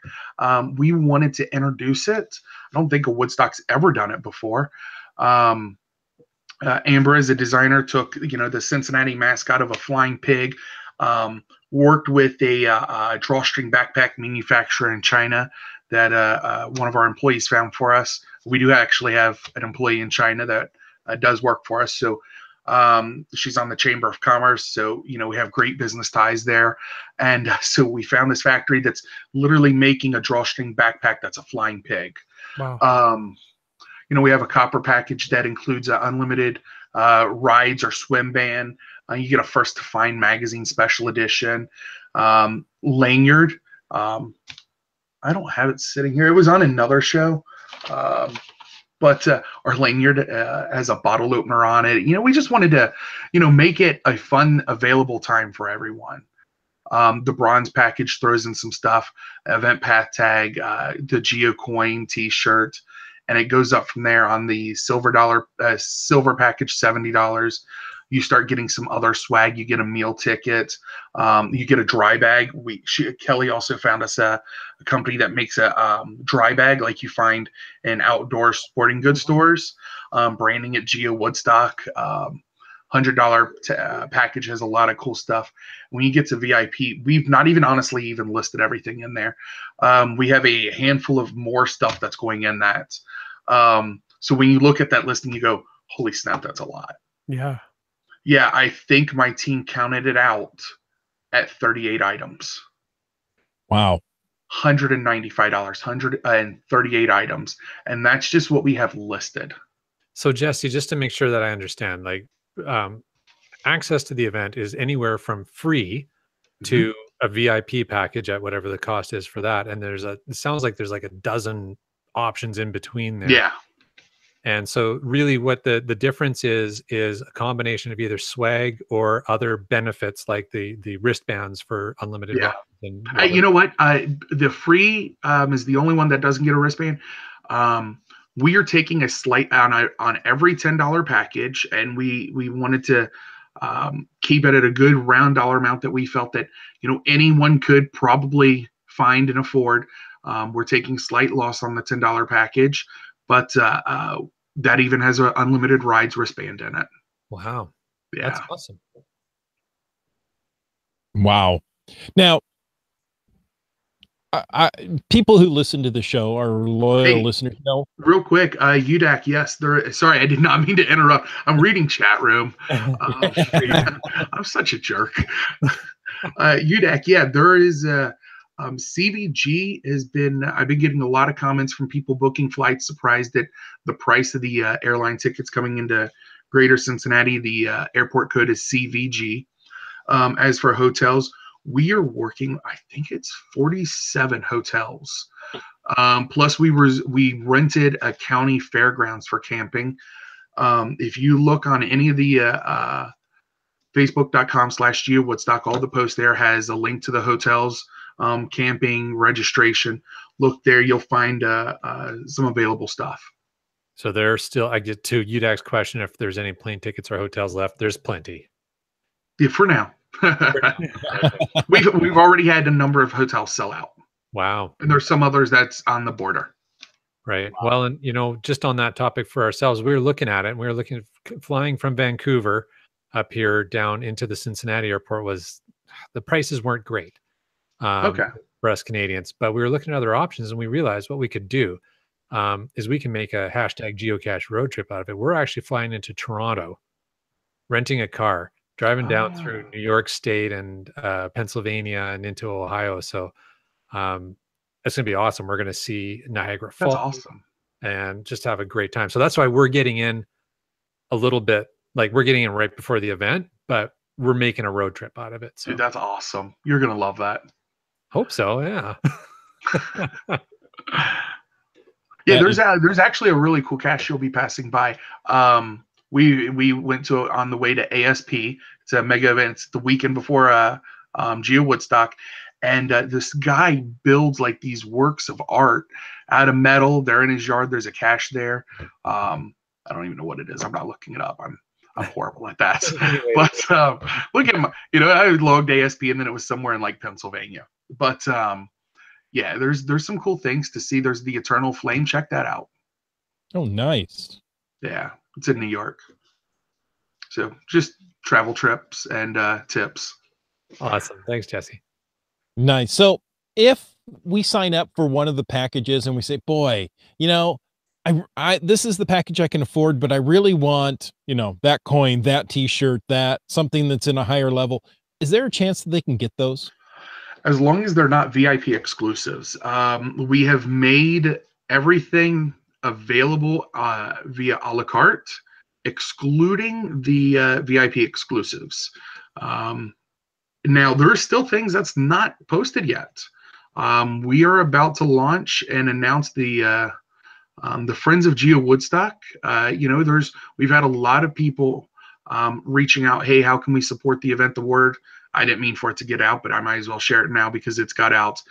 We wanted to introduce it. I don't think a Woodstock's ever done it before. Amber, as a designer, took the Cincinnati mascot of a flying pig, worked with a drawstring backpack manufacturer in China that one of our employees found for us. We do actually have an employee in China that does work for us. So she's on the Chamber of Commerce. So, we have great business ties there. And so we found this factory that's literally making a drawstring backpack that's a flying pig. Wow. We have a copper package that includes unlimited rides or swim ban. You get a First to Find magazine special edition. Lanyard. I don't have it sitting here. It was on another show. But our lanyard has a bottle opener on it. We just wanted to, make it a fun, available time for everyone. The bronze package throws in some stuff, event path tag, the Geo coin t-shirt, and it goes up from there. On the silver package, $70. You start getting some other swag. You get a meal ticket. You get a dry bag. Kelly also found us a company that makes a dry bag like you find in outdoor sporting goods stores. Branding at GeoWoodstock. $100 package has a lot of cool stuff. When you get to VIP, we've not even honestly even listed everything in there. We have a handful of more stuff that's going in that. So when you look at that listing, you go, holy snap, that's a lot. Yeah. Yeah, I think my team counted it out at 38 items. Wow. $195, 138 items. And that's just what we have listed. So Jesse, just to make sure that I understand, like access to the event is anywhere from free to a VIP package at whatever the cost is for that. And it sounds like there's like a dozen options in between there. Yeah. And so really what the difference is a combination of either swag or other benefits like the wristbands for unlimited Yeah. rides. And You know what? The free is the only one that doesn't get a wristband. We are taking a slight on every $10 package, and we wanted to keep it at a good round dollar amount that we felt that anyone could probably find and afford. We're taking slight loss on the $10 package, but that even has an unlimited rides wristband in it. Wow. Yeah. That's awesome. Wow. Now, people who listen to the show are loyal listeners. No, real quick, UDAC, yes. Sorry, I did not mean to interrupt. I'm reading chat room. I'm such a jerk. UDAC, yeah, there is CVG has been. I've been getting a lot of comments from people booking flights, surprised at the price of the airline tickets coming into Greater Cincinnati. The airport code is CVG. As for hotels, we are working, I think it's 47 hotels. Plus we rented a county fairgrounds for camping. If you look on any of the facebook.com/GeoWoodstock, all the posts there has a link to the hotels, camping, registration. Look there, you'll find some available stuff. So there's still, I get to UDAC's question, if there's any plane tickets or hotels left, there's plenty. Yeah, for now. We've already had a number of hotels sell out. Wow. And there's some others that's on the border. Right. Wow. Well, and just on that topic for ourselves, we were looking at it, and we were looking at flying from Vancouver up here down into the Cincinnati airport. The prices weren't great for us Canadians, but we were looking at other options, and we realized what we could do is we can make a hashtag geocache road trip out of it. We're actually flying into Toronto, renting a car, driving down through New York State and Pennsylvania and into Ohio. So it's going to be awesome. We're going to see Niagara Falls. That's awesome. And just have a great time. So that's why we're getting in a little bit, like we're getting in right before the event, but we're making a road trip out of it. So. Dude, that's awesome. You're going to love that. Hope so. Yeah. Yeah, there's actually a really cool cache you'll be passing by. We went to on the way to ASP. It's a mega event. It's the weekend before GeoWoodstock, and this guy builds like these works of art out of metal. They're in his yard. There's a cache there. I don't even know what it is. I'm not looking it up. I'm horrible at that. But look at him. I logged ASP, and then it was somewhere in like Pennsylvania. But yeah, there's some cool things to see. There's the Eternal Flame. Check that out. Oh, nice. Yeah, it's in New York. So just travel trips and tips. Awesome. Thanks, Jesse. Nice. So if we sign up for one of the packages and we say, boy, I this is the package I can afford, but I really want, that coin, that t-shirt, that something that's in a higher level. Is there a chance that they can get those? As long as they're not VIP exclusives. We have made everything available via a la carte, excluding the VIP exclusives. Now, there are still things that's not posted yet. We are about to launch and announce the Friends of GeoWoodstock. We've had a lot of people reaching out. Hey, how can we support the event? The word, I didn't mean for it to get out, but I might as well share it now because it's got out.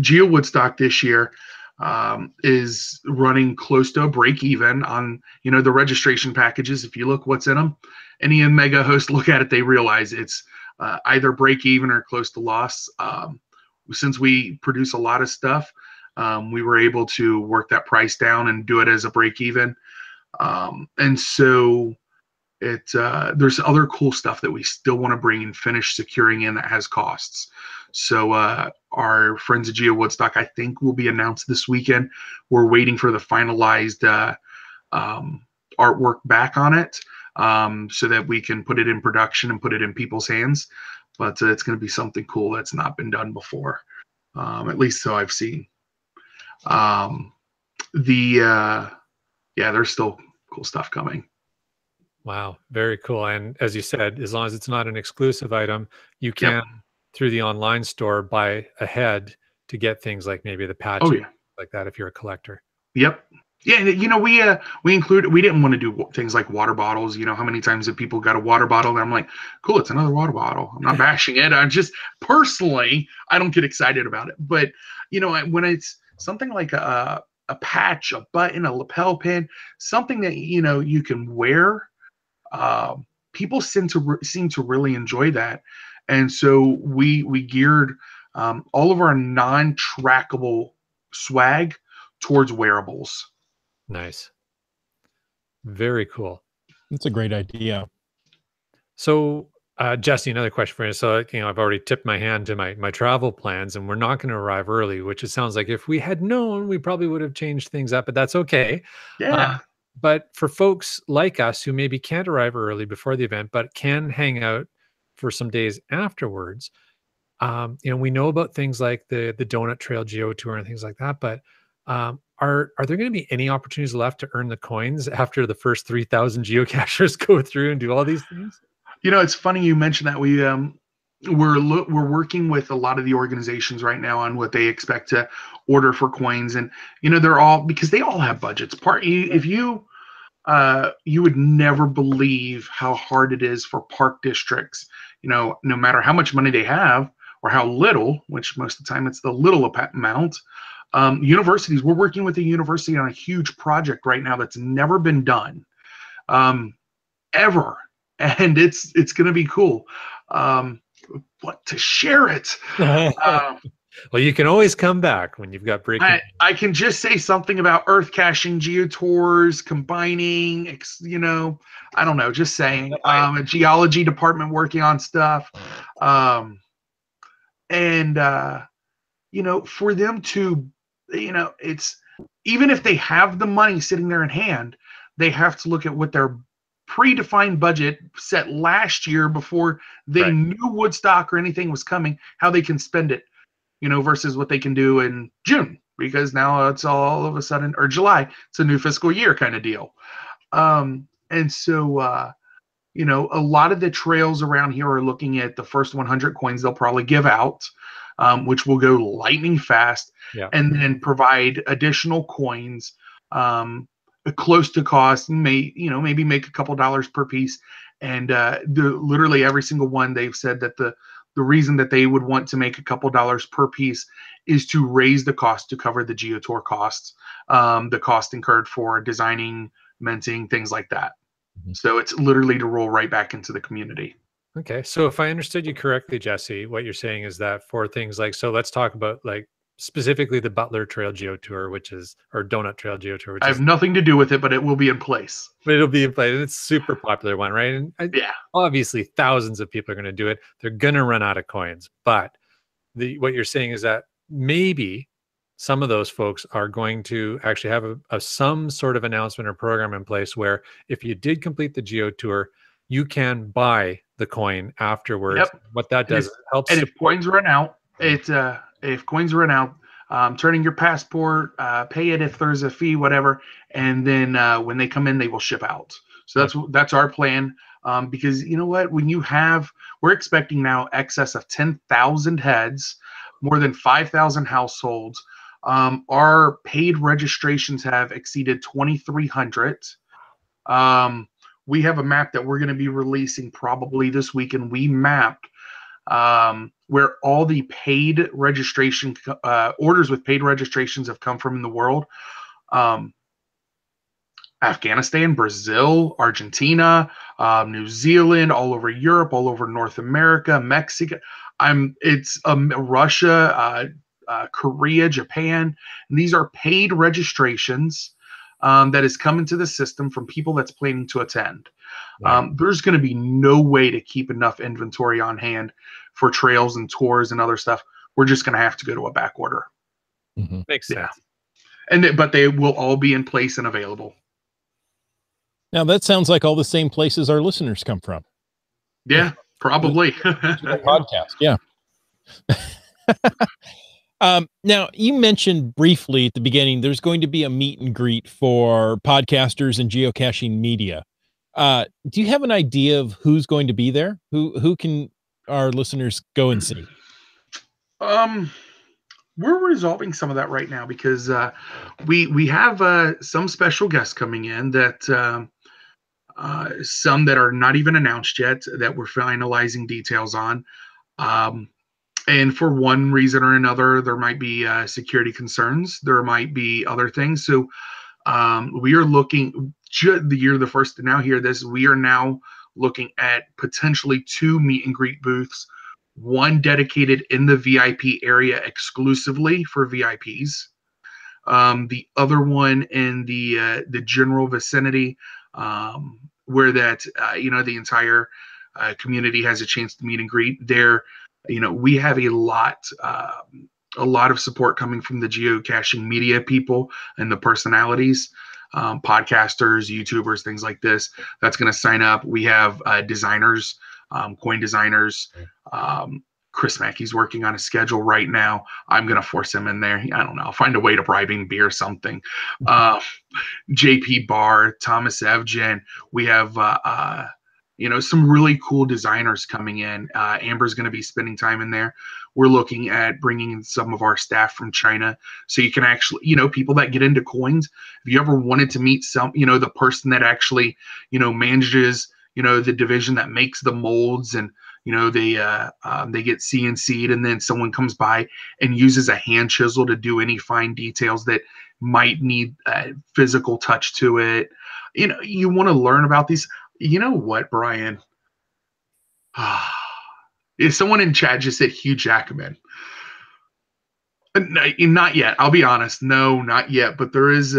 GeoWoodstock this year is running close to a break even on, the registration packages. If you look what's in them, any mega hosts look at it, they realize it's either break even or close to loss. Since we produce a lot of stuff, we were able to work that price down and do it as a break even. And so there's other cool stuff that we still want to bring and finish securing in that has costs. So our Friends of GeoWoodstock, I think, will be announced this weekend. We're waiting for the finalized artwork back on it so that we can put it in production and put it in people's hands. But it's going to be something cool that's not been done before, at least so I've seen. There's still cool stuff coming. Wow, very cool. And as you said, as long as it's not an exclusive item, you can through the online store buy ahead to get things like maybe the Oh patches yeah. like that if you're a collector. Yep. Yeah, and, we didn't want to do things like water bottles. You know, how many times have people got a water bottle and I'm like, cool, it's another water bottle. I'm not bashing it. I'm just personally, I don't get excited about it. But when it's something like a patch, a button, a lapel pin, something that you can wear, people seem to really enjoy that. And so we geared all of our non-trackable swag towards wearables. Nice. Very cool. That's a great idea. So, Jesse, another question for you. So, I've already tipped my hand to my travel plans, and we're not going to arrive early, which it sounds like if we had known, we probably would have changed things up, but that's okay. Yeah. But for folks like us who maybe can't arrive early before the event, but can hang out for some days afterwards, we know about things like the Donut Trail Geo Tour and things like that, but are there going to be any opportunities left to earn the coins after the first 3,000 geocachers go through and do all these things? It's funny you mentioned that. We're working with a lot of the organizations right now on what they expect to order for coins, and they're all, because they all have budgets. If you would never believe how hard it is for park districts. No matter how much money they have or how little, which most of the time it's the little amount. Universities, we're working with a university on a huge project right now that's never been done ever, and it's going to be cool. But to share it, well, you can always come back when you've got breaking. I can just say something about earth caching geotours, combining, I don't know, just saying, a geology department working on stuff. For them to, it's, even if they have the money sitting there in hand, they have to look at what their predefined budget set last year before they knew Woodstock or anything was coming, how they can spend it, versus what they can do in June, because now it's all of a sudden, or July, it's a new fiscal year kind of deal. And so, a lot of the trails around here are looking at the first 100 coins they'll probably give out, which will go lightning fast, and then provide additional coins close to cost, and maybe make a couple dollars per piece. And literally every single one, they've said that the reason that they would want to make a couple dollars per piece is to raise the cost to cover the geotour costs, the cost incurred for designing, minting, things like that. So it's literally to roll right back into the community. Okay. So if I understood you correctly, Jesse, what you're saying is that for things like, so let's talk about like specifically the Butler Trail Geo Tour, or Donut Trail Geo Tour. I have nothing to do with it, but it will be in place. But it'll be in place. And it's a super popular one, right? And obviously thousands of people are going to do it. They're going to run out of coins. But what you're saying is that maybe some of those folks are going to actually have some sort of announcement or program in place where if you did complete the Geo Tour, you can buy the coin afterwards. Yep. What that does is it helps. And if coins run out, turning your passport, pay it if there's a fee, whatever, and then when they come in, they will ship out. So that's our plan. Because you know what, we're expecting now excess of 10,000 heads, more than 5,000 households. Our paid registrations have exceeded 2,300. We have a map that we're going to be releasing probably this week, and we mapped where all the paid registration orders with paid registrations have come from in the world. Afghanistan, Brazil, Argentina, New Zealand, all over Europe, all over North America, Mexico. It's Russia, Korea, Japan. And these are paid registrations that is coming to the system from people that's planning to attend. Right. There's going to be no way to keep enough inventory on hand for trails and tours and other stuff. We're just going to have to go to a back order. Mm-hmm. Makes sense. But they will all be in place and available. Now that sounds like all the same places our listeners come from. Yeah, probably. Podcast, yeah. Now you mentioned briefly at the beginning, there's going to be a meet and greet for podcasters and geocaching media. Do you have an idea of who's going to be there? Who can our listeners go and see? We're resolving some of that right now because we have some special guests coming in that some that are not even announced yet that we're finalizing details on. And for one reason or another, there might be security concerns. There might be other things. So we are looking, you're the first to now hear this, we are now looking at potentially 2 meet and greet booths, one dedicated in the VIP area exclusively for VIPs. The other one in the general vicinity, where that the entire community has a chance to meet and greet. There, we have a lot of support coming from the geocaching media people and the personalities, podcasters, YouTubers, things like this. That's going to sign up. We have designers, coin designers. Chris Mackey's working on a schedule right now. I'm going to force him in there. I don't know. I'll find a way to bribe him beer or something. JP Barr, Thomas Evgen. We have, some really cool designers coming in. Amber's going to be spending time in there. We're looking at bringing in some of our staff from China. So you can actually, people that get into coins, if you ever wanted to meet the person that actually, manages, the division that makes the molds, and they get CNC'd, and then someone comes by and uses a hand chisel to do any fine details that might need a physical touch to it. You want to learn about these. You know what, Brian? If someone in chat just said Hugh Jackman. Not yet. I'll be honest. No, not yet. But there is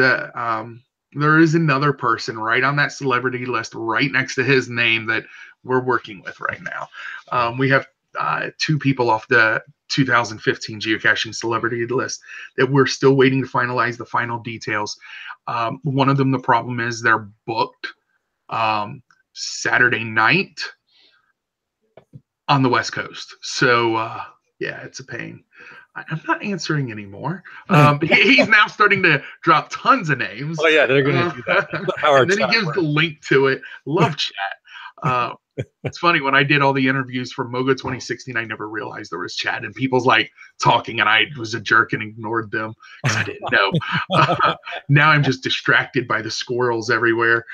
another person right on that celebrity list, right next to his name, that we're working with right now. We have 2 people off the 2015 geocaching celebrity list that we're still waiting to finalize the final details. One of them, the problem is they're booked Saturday night on the West Coast. So yeah, it's a pain. I'm not answering anymore. He's now starting to drop tons of names. Oh yeah, they're going to do that. And then he gives the link to it. Love chat. It's funny, when I did all the interviews for Mogo 2016, I never realized there was chat, and people's like talking, and I was a jerk and ignored them because I didn't know. Now I'm just distracted by the squirrels everywhere.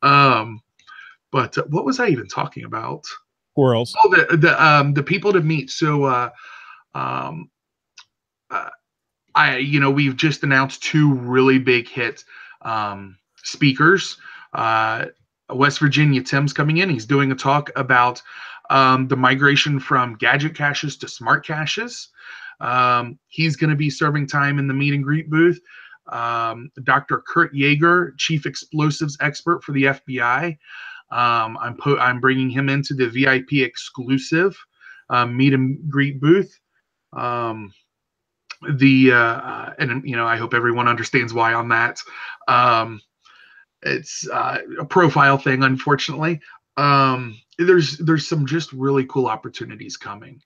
But what was I even talking about? Squirrels. Oh, the people to meet. So we've just announced 2 really big hit speakers. West Virginia Tim's coming in. He's doing a talk about the migration from gadget caches to smart caches. He's going to be serving time in the meet and greet booth. Dr. Kurt Yeager, chief explosives expert for the FBI. I'm bringing him into the VIP exclusive meet and greet booth. And I hope everyone understands why on that. It's a profile thing, unfortunately. There's some just really cool opportunities coming.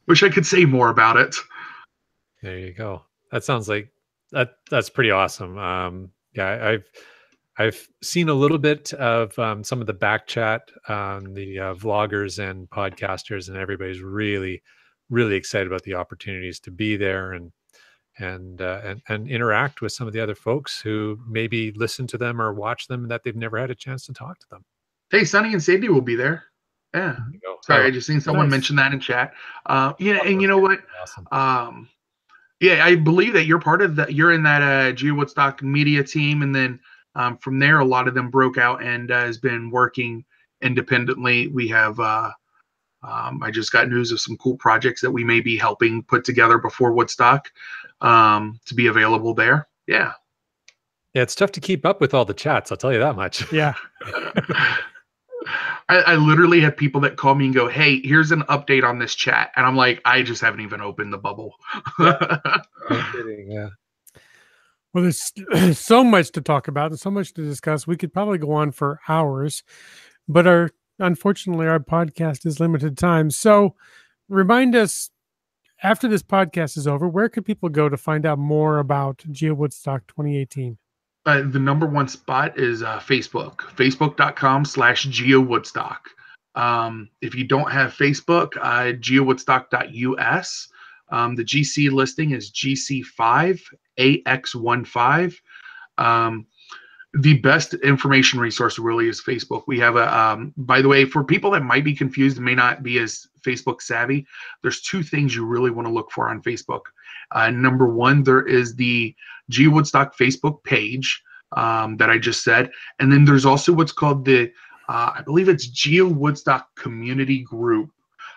Wish I could say more about it. There you go. That sounds like that's pretty awesome. Yeah, I've seen a little bit of some of the back chat on the vloggers and podcasters, and everybody's really, really excited about the opportunities to be there and interact with some of the other folks who maybe listen to them or watch them that they've never had a chance to talk to them. Hey, Sonny and Sandy will be there. Yeah. Sorry, I just seen someone mention that in chat. And you know what? Awesome. Yeah, I believe that you're part of that. You're in that GeoWoodstock media team, and then from there, a lot of them broke out and has been working independently. We have. I just got news of some cool projects that we may be helping put together before Woodstock to be available there. Yeah. Yeah, it's tough to keep up with all the chats. I'll tell you that much. Yeah. I literally have people that call me and go, "Hey, here's an update on this chat," and I'm like, "I just haven't even opened the bubble." No kidding, yeah. Well, there's so much to talk about and so much to discuss. We could probably go on for hours, but unfortunately, our podcast is limited time. So remind us after this podcast is over, where could people go to find out more about GeoWoodstock 2018? The number one spot is Facebook, facebook.com/GeoWoodstock. If you don't have Facebook, geowoodstock.us. The GC listing is GC5AX15. The best information resource really is Facebook. We have by the way, for people that might be confused and may not be as Facebook savvy, there's two things you really want to look for on Facebook. Number one, there is the GeoWoodstock Facebook page that I just said. And then there's also what's called the, I believe it's GeoWoodstock community group.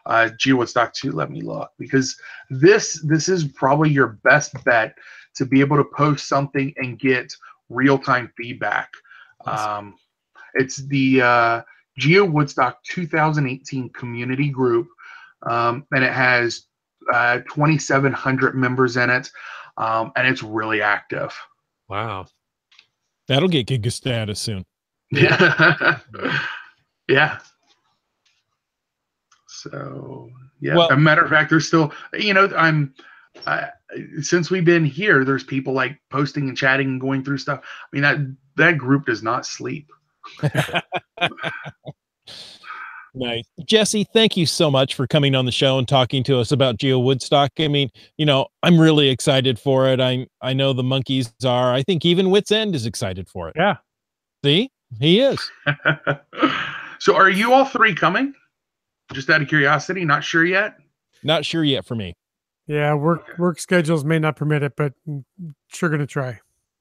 GeoWoodstock 2, let me look, because this is probably your best bet to be able to post something and get real-time feedback. Awesome. It's the GeoWoodstock 2018 community group, and it has 2,700 members in it, and it's really active. Wow. That'll get Giga status soon. Yeah. Yeah. So, yeah. Well, a matter of fact, there's still, since we've been here, there's people like posting and chatting and going through stuff. I mean, that group does not sleep. Nice. Jesse, thank you so much for coming on the show and talking to us about GeoWoodstock. I mean, I'm really excited for it. I know the monkeys are. I think even Wits End is excited for it. Yeah. See? He is. So are you all three coming? Just out of curiosity, not sure yet? Not sure yet for me. Yeah, work schedules may not permit it, but sure going to try.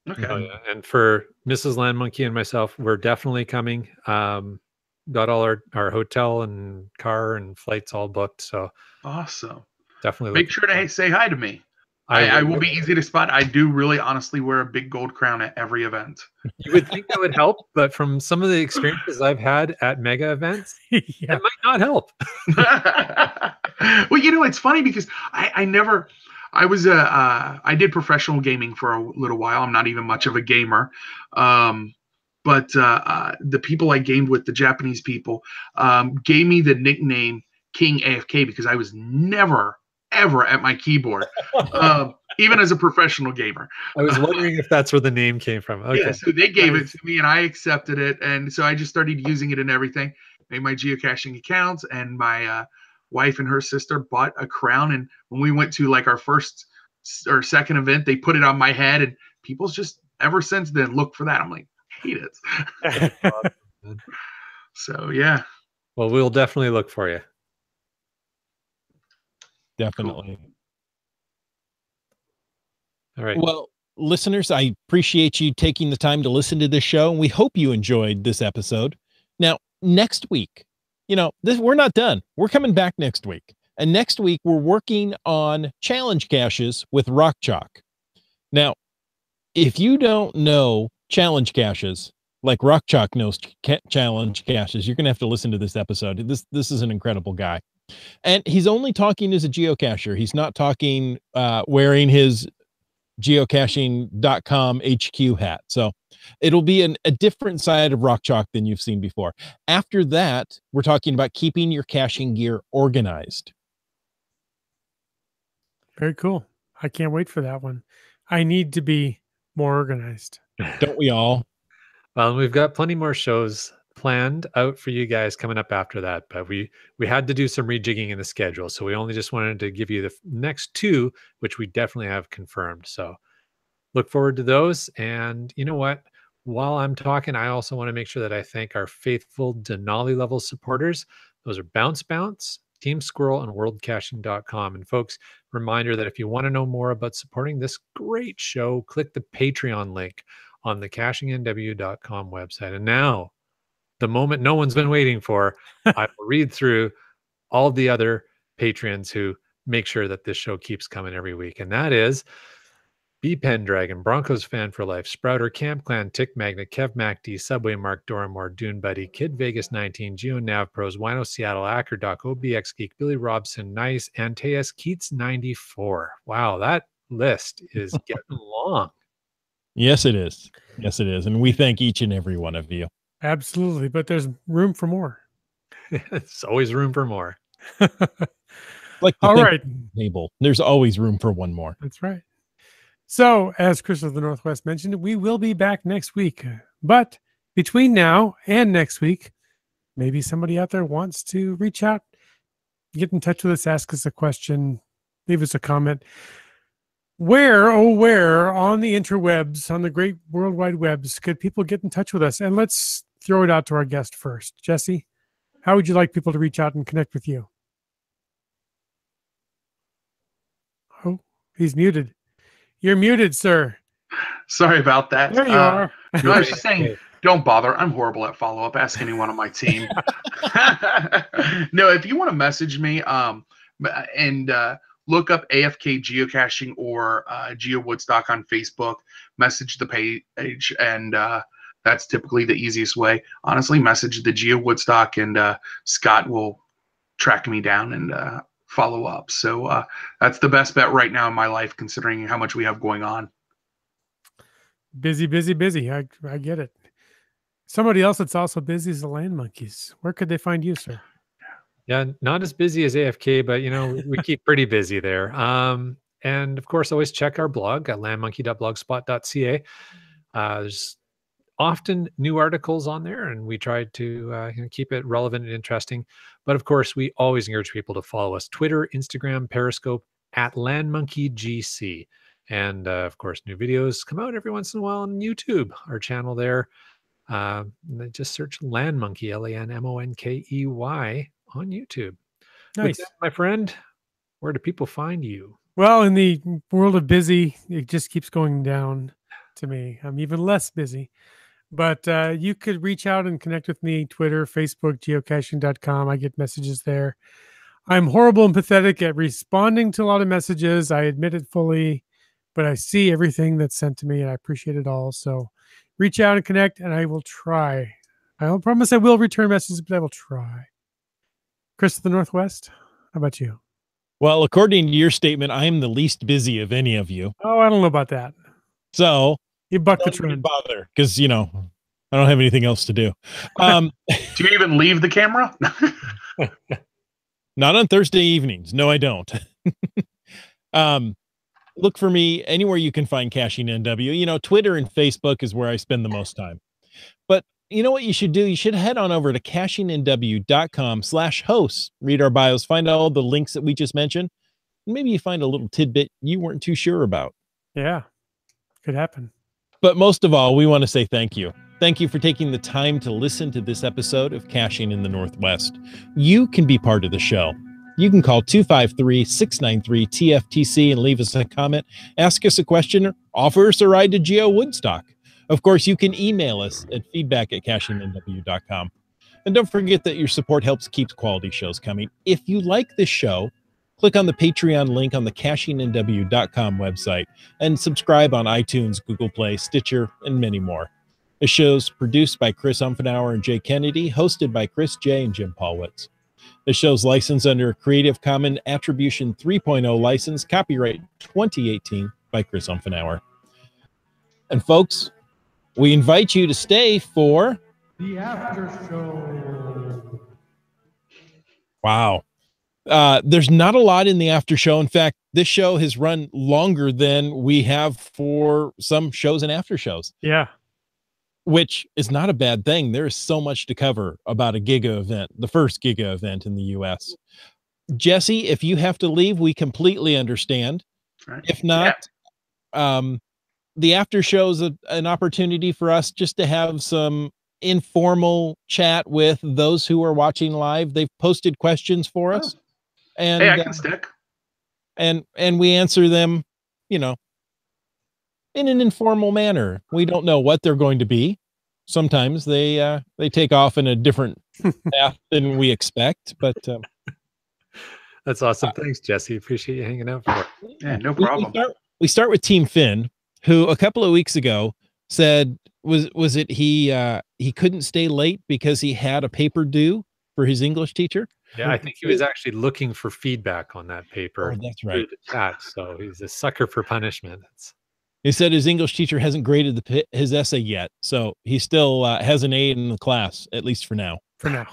Okay. Oh, yeah. And for Mrs. Land Monkey and myself, we're definitely coming. Got all our hotel and car and flights all booked. So awesome. Definitely make sure to say hi to me. I will be easy to spot. I do really honestly wear a big gold crown at every event. You would think that would help, but from some of the experiences I've had at mega events, it might not help. Well, it's funny because I did professional gaming for a little while. I'm not even much of a gamer. But the people I gamed with, the Japanese people, gave me the nickname King AFK because I was never, ever at my keyboard, even as a professional gamer. I was wondering if that's where the name came from. Okay. Yeah, so they gave it to me and I accepted it. And so I just started using it in everything. Made my geocaching accounts, and my wife and her sister bought a crown. And when we went to like our first or second event, they put it on my head, and people's just ever since then look for that. I'm like, hate it. So yeah. Well, we'll definitely look for you. Definitely. Cool. All right. Well, listeners, I appreciate you taking the time to listen to this show, and we hope you enjoyed this episode. Now, next week, we're not done. We're coming back next week. And next week, we're working on challenge caches with Rock Chalk. Now, if you don't know challenge caches like Rock Chalk knows challenge caches, you're going to have to listen to this episode. This is an incredible guy. And he's only talking as a geocacher. He's not talking wearing his geocaching.com HQ hat. So it'll be a different side of Rock Chalk than you've seen before. After that, we're talking about keeping your caching gear organized. Very cool. I can't wait for that one. I need to be more organized. Don't we all? Well, we've got plenty more shows planned out for you guys coming up after that, but we had to do some rejigging in the schedule, so we only just wanted to give you the next two, which we definitely have confirmed. So look forward to those. And you know what, while I'm talking, I also want to make sure that I thank our faithful Denali level supporters. Those are Bounce, Team Squirrel, and worldcaching.com. And folks, reminder that if you want to know more about supporting this great show, click the Patreon link on the cachingnw.com website. And now, the moment no one's been waiting for, I will read through all the other patrons who make sure that this show keeps coming every week. And that is B Pendragon, Broncos Fan for Life, Sprouter, Camp Clan, Tick Magnet, Kev MacD, Subway Mark, Doramore, Dune Buddy, Kid Vegas 19, Geo Nav Pros, Wino Seattle, Ackerdoc, OBX Geek, Billy Robson, Nice, and Teas Keats 94. Wow, that list is getting long. Yes, it is. Yes, it is. And we thank each and every one of you. Absolutely. But there's room for more. There's always room for more. Like the All thing right. table. There's always room for one more. That's right. So, as Chris of the Northwest mentioned, we will be back next week. But between now and next week, maybe somebody out there wants to reach out, get in touch with us, ask us a question, leave us a comment. Where, oh, where on the interwebs, on the great World Wide Webs, could people get in touch with us? And let's throw it out to our guest first. Jesse, how would you like people to reach out and connect with you? Oh, he's muted. You're muted, sir. Sorry about that. There you are. No, I was just saying, don't bother. I'm horrible at follow-up. Ask anyone on my team. No, if you want to message me and look up AFK Geocaching or GeoWoodstock on Facebook, message the page, and that's typically the easiest way. Honestly, message the GeoWoodstock, and Scott will track me down and follow up. So that's the best bet right now in my life, considering how much we have going on. Busy, busy, busy. I get it. Somebody else that's also busy is the Land Monkeys. Where could they find you, sir? Yeah, not as busy as AFK, but we keep pretty busy there. And of course, always check our blog at landmonkey.blogspot.ca. There's often new articles on there, and we try to keep it relevant and interesting. But of course, we always encourage people to follow us: Twitter, Instagram, Periscope at LandMonkeyGC. And of course, new videos come out every once in a while on YouTube, our channel there. Just search Land Monkey, LANMONKEY on YouTube. Nice. With that, my friend, where do people find you? Well, in the world of busy, it just keeps going down to me. I'm even less busy. But you could reach out and connect with me, Twitter, Facebook, geocaching.com. I get messages there. I'm horrible and pathetic at responding to a lot of messages. I admit it fully, but I see everything that's sent to me, and I appreciate it all. So reach out and connect, and I will try. I don't promise I will return messages, but I will try. Chris of the Northwest, how about you? Well, according to your statement, I am the least busy of any of you. Oh, I don't know about that. So You buck the don't even trend. bother, because I don't have anything else to do. Do you even leave the camera? Not on Thursday evenings. No, I don't. Look for me anywhere you can find Caching NW. Twitter and Facebook is where I spend the most time. But you know what you should do? You should head on over to cachingnw.com/hosts. Read our bios, find all the links that we just mentioned. And maybe you find a little tidbit you weren't too sure about. Yeah, could happen. But most of all, we want to say thank you. Thank you for taking the time to listen to this episode of Caching in the Northwest. You can be part of the show. You can call 253-693-TFTC and leave us a comment, ask us a question, or offer us a ride to GeoWoodstock. Of course, you can email us at feedback@cachingnw.com. And don't forget that your support helps keep quality shows coming. If you like this show, click on the Patreon link on the cachingnw.com website and subscribe on iTunes, Google Play, Stitcher, and many more. The show's produced by Chris Umfenauer and Jay Kennedy, hosted by Chris J. and Jim Paulwitz. The show's licensed under a Creative Commons Attribution 3.0 license, copyright 2018 by Chris Umfenauer. And folks, we invite you to stay for The after show. Wow. There's not a lot in the after show. In fact, this show has run longer than we have for some shows and after shows. Yeah. Which is not a bad thing. There is so much to cover about a Giga event, the first Giga event in the US. Jesse, if you have to leave, we completely understand. Right. If not, the after show is an opportunity for us just to have some informal chat with those who are watching live. They've posted questions for us. And Hey, I can stick. And we answer them, in an informal manner. We don't know what they're going to be. Sometimes they take off in a different path than we expect, but That's awesome. Thanks, Jesse. Appreciate you hanging out for it. Yeah, no problem. We start with Team Finn, who a couple of weeks ago said was it he couldn't stay late because he had a paper due for his English teacher. Yeah, I think he was actually looking for feedback on that paper. Oh, that's right. through the chat, so he's a sucker for punishment. He said his English teacher hasn't graded his essay yet, so he still has an A in the class, at least for now. For now.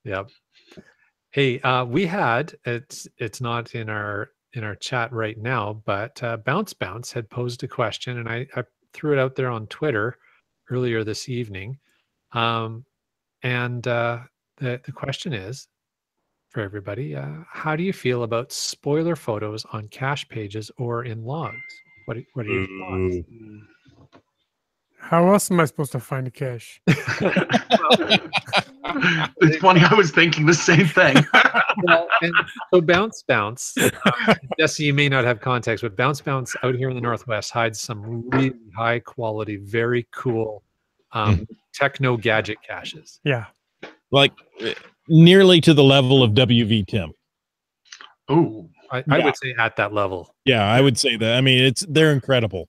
Yep. Hey, we had it's not in our chat right now, but Bounce had posed a question, and I threw it out there on Twitter earlier this evening. And the question is for everybody: how do you feel about spoiler photos on cache pages or in logs? What are your thoughts? Mm. How else am I supposed to find a cache? It's funny. I was thinking the same thing. Well, and so Bounce, Jesse, you may not have context, but Bounce out here in the Northwest hides some really high quality, very cool techno gadget caches. Yeah. Like nearly to the level of WV Tim. Oh, I Yeah. would say at that level. Yeah, I would say that. I mean, they're incredible.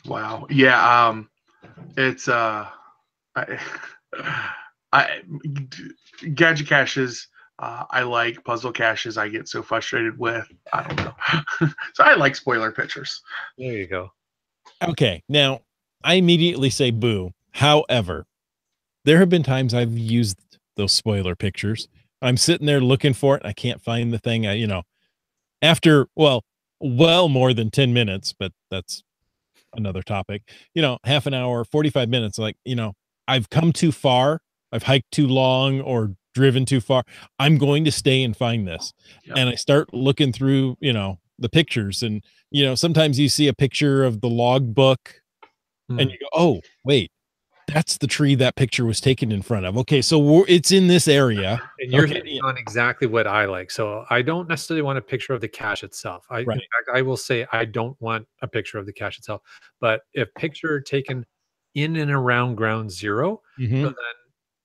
wow. Yeah. It's gadget caches. I like puzzle caches. I get so frustrated with. I don't know. So I like spoiler pictures. There you go. Okay, now I immediately say boo. However, there have been times I've used those spoiler pictures. I'm sitting there looking for it. I can't find the thing. After, well more than 10 minutes, but that's another topic. Half an hour, 45 minutes, like, I've come too far. I've hiked too long or driven too far. I'm going to stay and find this. Yep. And I start looking through, the pictures, and, sometimes you see a picture of the log book and you go, oh, wait, that's the tree that picture was taken in front of. Okay, so it's in this area. And you're Okay, hitting on exactly what I like. So I don't necessarily want a picture of the cache itself. In Right. fact, I will say I don't want a picture of the cache itself. But if picture taken in and around ground zero, Mhm. so then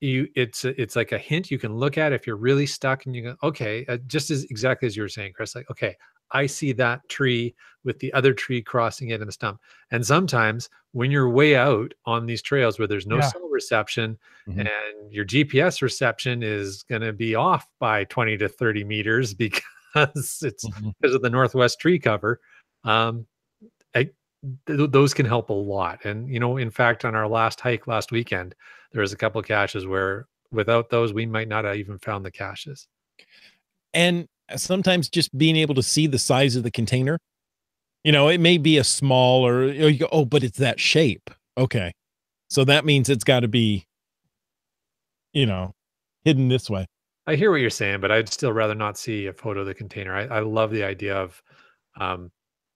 it's like a hint you can look at if you're really stuck, and you go, okay, just as exactly as you were saying, Chris, like, okay, I see that tree with the other tree crossing it in the stump. And sometimes when you're way out on these trails where there's no Yeah. cell reception, Mhm. and your GPS reception is going to be off by 20 to 30 meters because it's Mhm. because of the Northwest tree cover. Those can help a lot. And, in fact, on our last hike last weekend, there was a couple of caches where without those, we might not have even found the caches. And sometimes just being able to see the size of the container, it may be a small, or you go, oh, but it's that shape. Okay. So that means it's got to be, hidden this way. I hear what you're saying, but I'd still rather not see a photo of the container. I love the idea of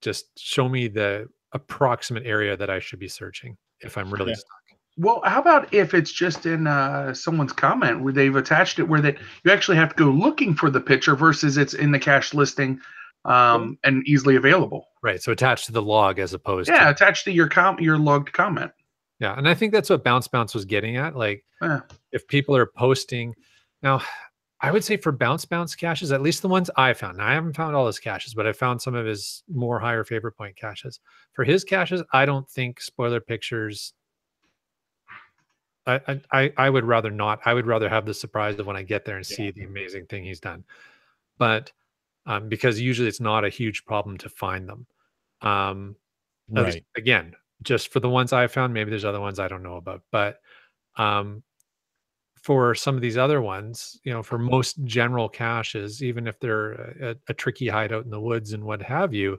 just show me the approximate area that I should be searching if I'm really Yeah. stuck. Well, how about if it's just in someone's comment where they've attached it, where that you actually have to go looking for the picture versus it's in the cache listing and easily available. Right. So attached to the log as opposed Yeah, to. attached to your logged comment. Yeah. And I think that's what Bounce was getting at. Like, Yeah. if people are posting now, I would say for Bounce caches, at least the ones I found. Now, I haven't found all his caches, but I found some of his more higher favorite point caches. For his caches, I don't think spoiler pictures. I would rather not. I would rather have the surprise of when I get there and see the amazing thing he's done. But because usually it's not a huge problem to find them. At least, Right. again, just for the ones I found, maybe there's other ones I don't know about. But for some of these other ones, for most general caches, even if they're a tricky hideout in the woods and what have you,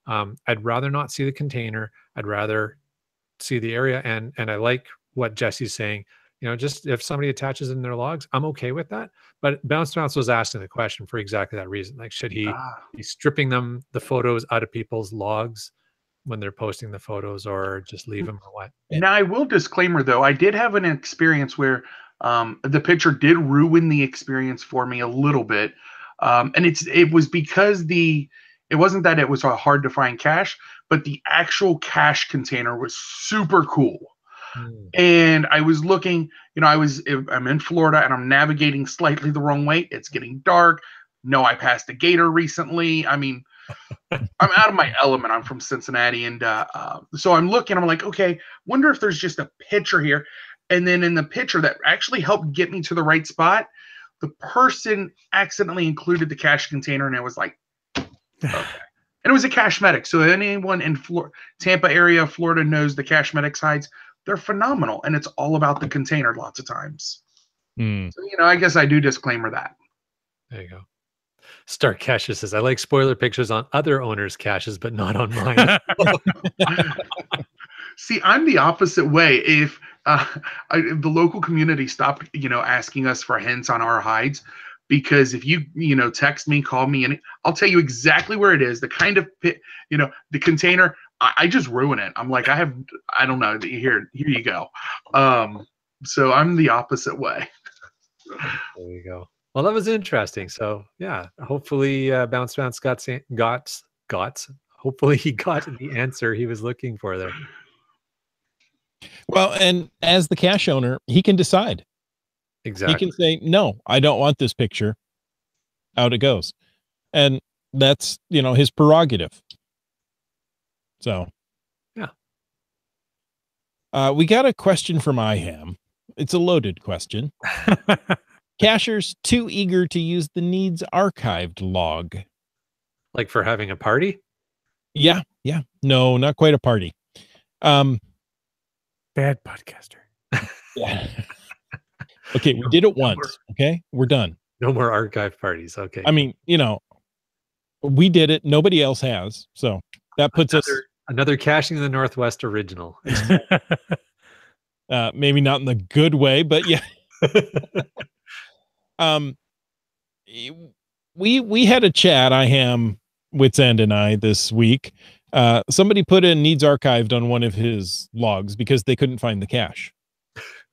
I'd rather not see the container. I'd rather see the area. And I like what Jesse's saying. Just if somebody attaches in their logs, I'm okay with that. But Bounce was asking the question for exactly that reason. Like, should he be stripping the photos out of people's logs when they're posting the photos, or just leave them, or what? Now, I will disclaimer though, I did have an experience where the picture did ruin the experience for me a little bit, and it was because it wasn't that it was a hard to find cache, but the actual cache container was super cool. And I was looking, I'm in Florida and I'm navigating slightly the wrong way. It's getting dark. No, I passed a gator recently. I mean, I'm out of my element. I'm from Cincinnati. And so I'm looking, I'm like, okay, wonder if there's just a picture here. And then in the picture that actually helped get me to the right spot, the person accidentally included the cache container, and it was like, okay. And it was a Cache Medic. So anyone in Tampa area, Florida knows the Cache Medic sites. They're phenomenal. And it's all about the container lots of times. Hmm. So, I guess I do disclaimer that. There you go. Star Caches says, I like spoiler pictures on other owners' caches, but not on mine. See, I'm the opposite way. If if the local community stopped, asking us for hints on our hides, because if you, text me, call me, and I'll tell you exactly where it is, the kind of pit, the container. I just ruin it. I'm like, I don't know. Here you go. So I'm the opposite way. There you go. Well, that was interesting. So yeah, hopefully Bounce got hopefully he got the answer he was looking for there. Well, and as the cache owner, he can decide. Exactly. He can say, no, I don't want this picture. Out it goes. And that's, his prerogative. So, yeah. We got a question from IHAM. It's a loaded question. Cachers too eager to use the needs archived log. Like for having a party? Yeah. No, not quite a party. Bad podcaster. Yeah. Okay, we did it once. Okay, we're done. No more archive parties. Okay. I mean, we did it. Nobody else has. So that puts another Caching in the Northwest original. Maybe not in the good way, but yeah. We had a chat, IHAM, Witsend and I, this week. Somebody put in needs archived on one of his logs because they couldn't find the cache.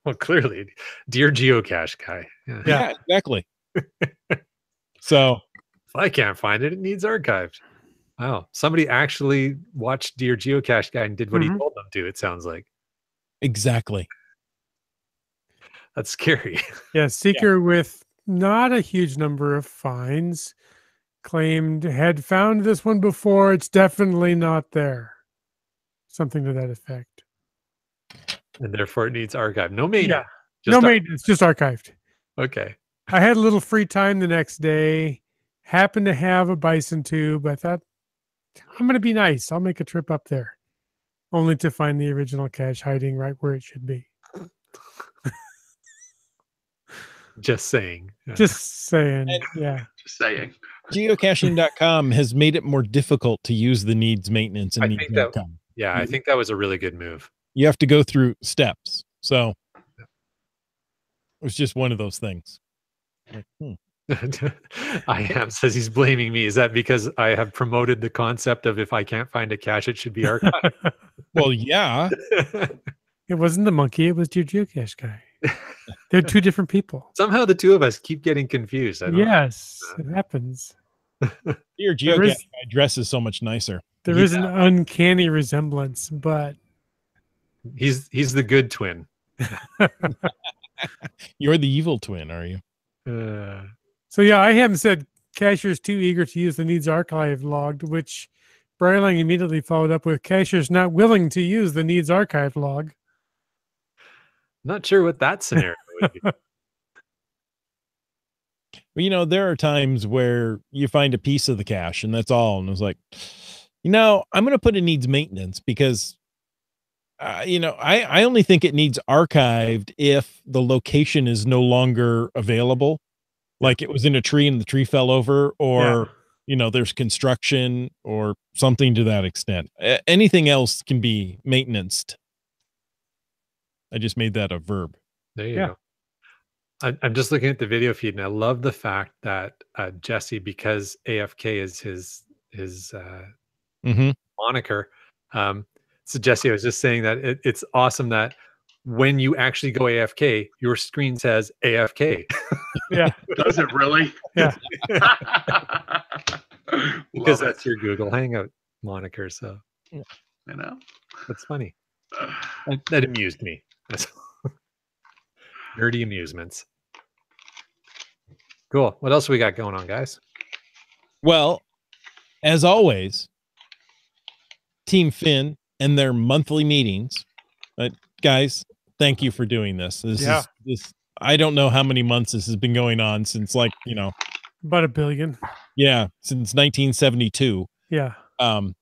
Well, clearly, dear geocache guy. Yeah, exactly. So if I can't find it, it needs archived. Wow. Somebody actually watched Dear Geocache Guy and did what he told them to, it sounds like. Exactly. That's scary. Yeah, Seeker with not a huge number of finds claimed had found this one before. It's definitely not there. Something to that effect. And therefore it needs archived. No maintenance. Yeah. No maintenance, just archived. Okay. I had a little free time the next day. Happened to have a bison tube. I thought, I'm going to be nice. I'll make a trip up there. Only to find the original cache hiding right where it should be. Just saying. Just saying. Yeah. Just saying. Geocaching.com has made it more difficult to use the needs maintenance and needs.com. Yeah, I think that was a really good move. You have to go through steps. So it was just one of those things. Like, IHAM says he's blaming me. Is that because I have promoted the concept of if I can't find a cache, it should be archived? Well, yeah. It wasn't the monkey. It was your geocache guy. They're two different people. Somehow the two of us keep getting confused. Yes, it happens. Your geocache guy dress is so much nicer. There is an uncanny resemblance, but he's the good twin. You're the evil twin, are you? So yeah, I haven't said cachers too eager to use the needs archive logged, which Bryling immediately followed up with cachers not willing to use the needs archive log. Not sure what that scenario would be. Well, there are times where you find a piece of the cache and that's all. And it was like, I'm going to put it needs maintenance because, I only think it needs archived if the location is no longer available. Like it was in a tree and the tree fell over, or, there's construction or something to that extent. Anything else can be maintenanced. I just made that a verb. There you go. I'm just looking at the video feed, and I love the fact that Jesse, because AFK is his moniker. So Jesse, I was just saying that it's awesome that when you actually go AFK, your screen says AFK. Yeah. Does it really? Yeah. Because that's your Google Hangout moniker. So, that's funny. That amused me. Nerdy amusements. Cool. What else we got going on, guys? Well, as always, Team Finn and their monthly meetings. Guys, thank you for doing this. This I don't know how many months this has been going on since, about 1 billion. Yeah, since 1972. Yeah.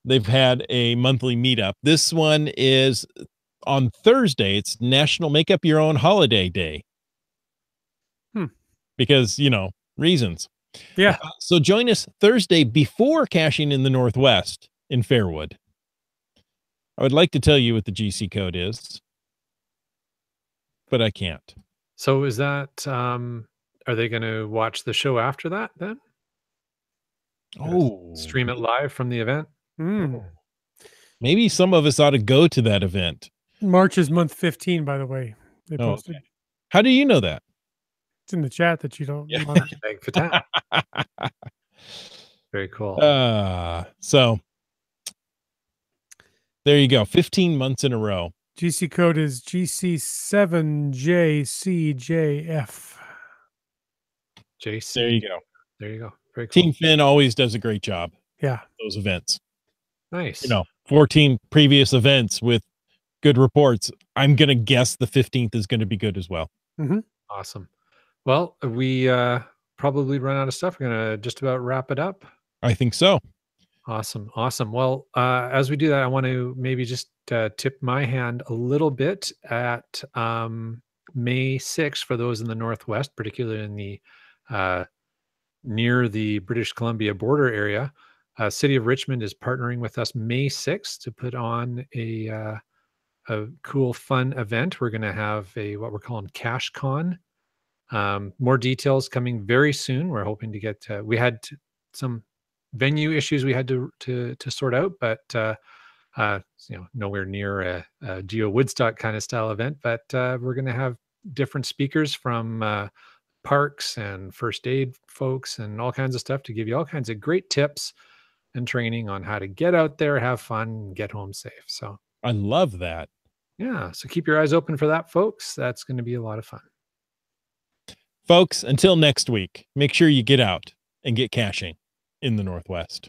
They've had a monthly meetup. This one is on Thursday. It's National Make Up Your Own Holiday Day. because, reasons. Yeah. So join us Thursday before Caching in the Northwest in Fairwood. I would like to tell you what the GC code is, but I can't. So is that, are they going to watch the show after that then? Oh, Stream it live from the event? Mm. maybe some of us ought to go to that event. March is month 15, by the way. They Oh, posted. okay. How do you know that? It's in the chat that you don't. Yeah. Thank for that. Very cool. So there you go. 15 months in a row. GC code is GC7JCJF. JC. There you go. There you go. Very cool. Team Finn always does a great job. Yeah. At those events. Nice. 14 previous events with good reports. I'm going to guess the 15th is going to be good as well. Mm-hmm. Awesome. Well, we probably run out of stuff. We're going to just about wrap it up. I think so. Awesome. Well, as we do that, I want to maybe just tip my hand a little bit at May 6th for those in the Northwest, particularly in the near the British Columbia border area. City of Richmond is partnering with us May 6th to put on a cool, fun event. We're going to have what we're calling CacheCon. More details coming very soon. We're hoping to get. We had some venue issues we had to sort out, but nowhere near a GeoWoodstock kind of style event. But we're going to have different speakers from parks and first aid folks and all kinds of stuff to give you all kinds of great tips and training on how to get out there, have fun, and get home safe. So I love that. Yeah, so keep your eyes open for that, folks. That's going to be a lot of fun. Folks, until next week, make sure you get out and get caching in the Northwest.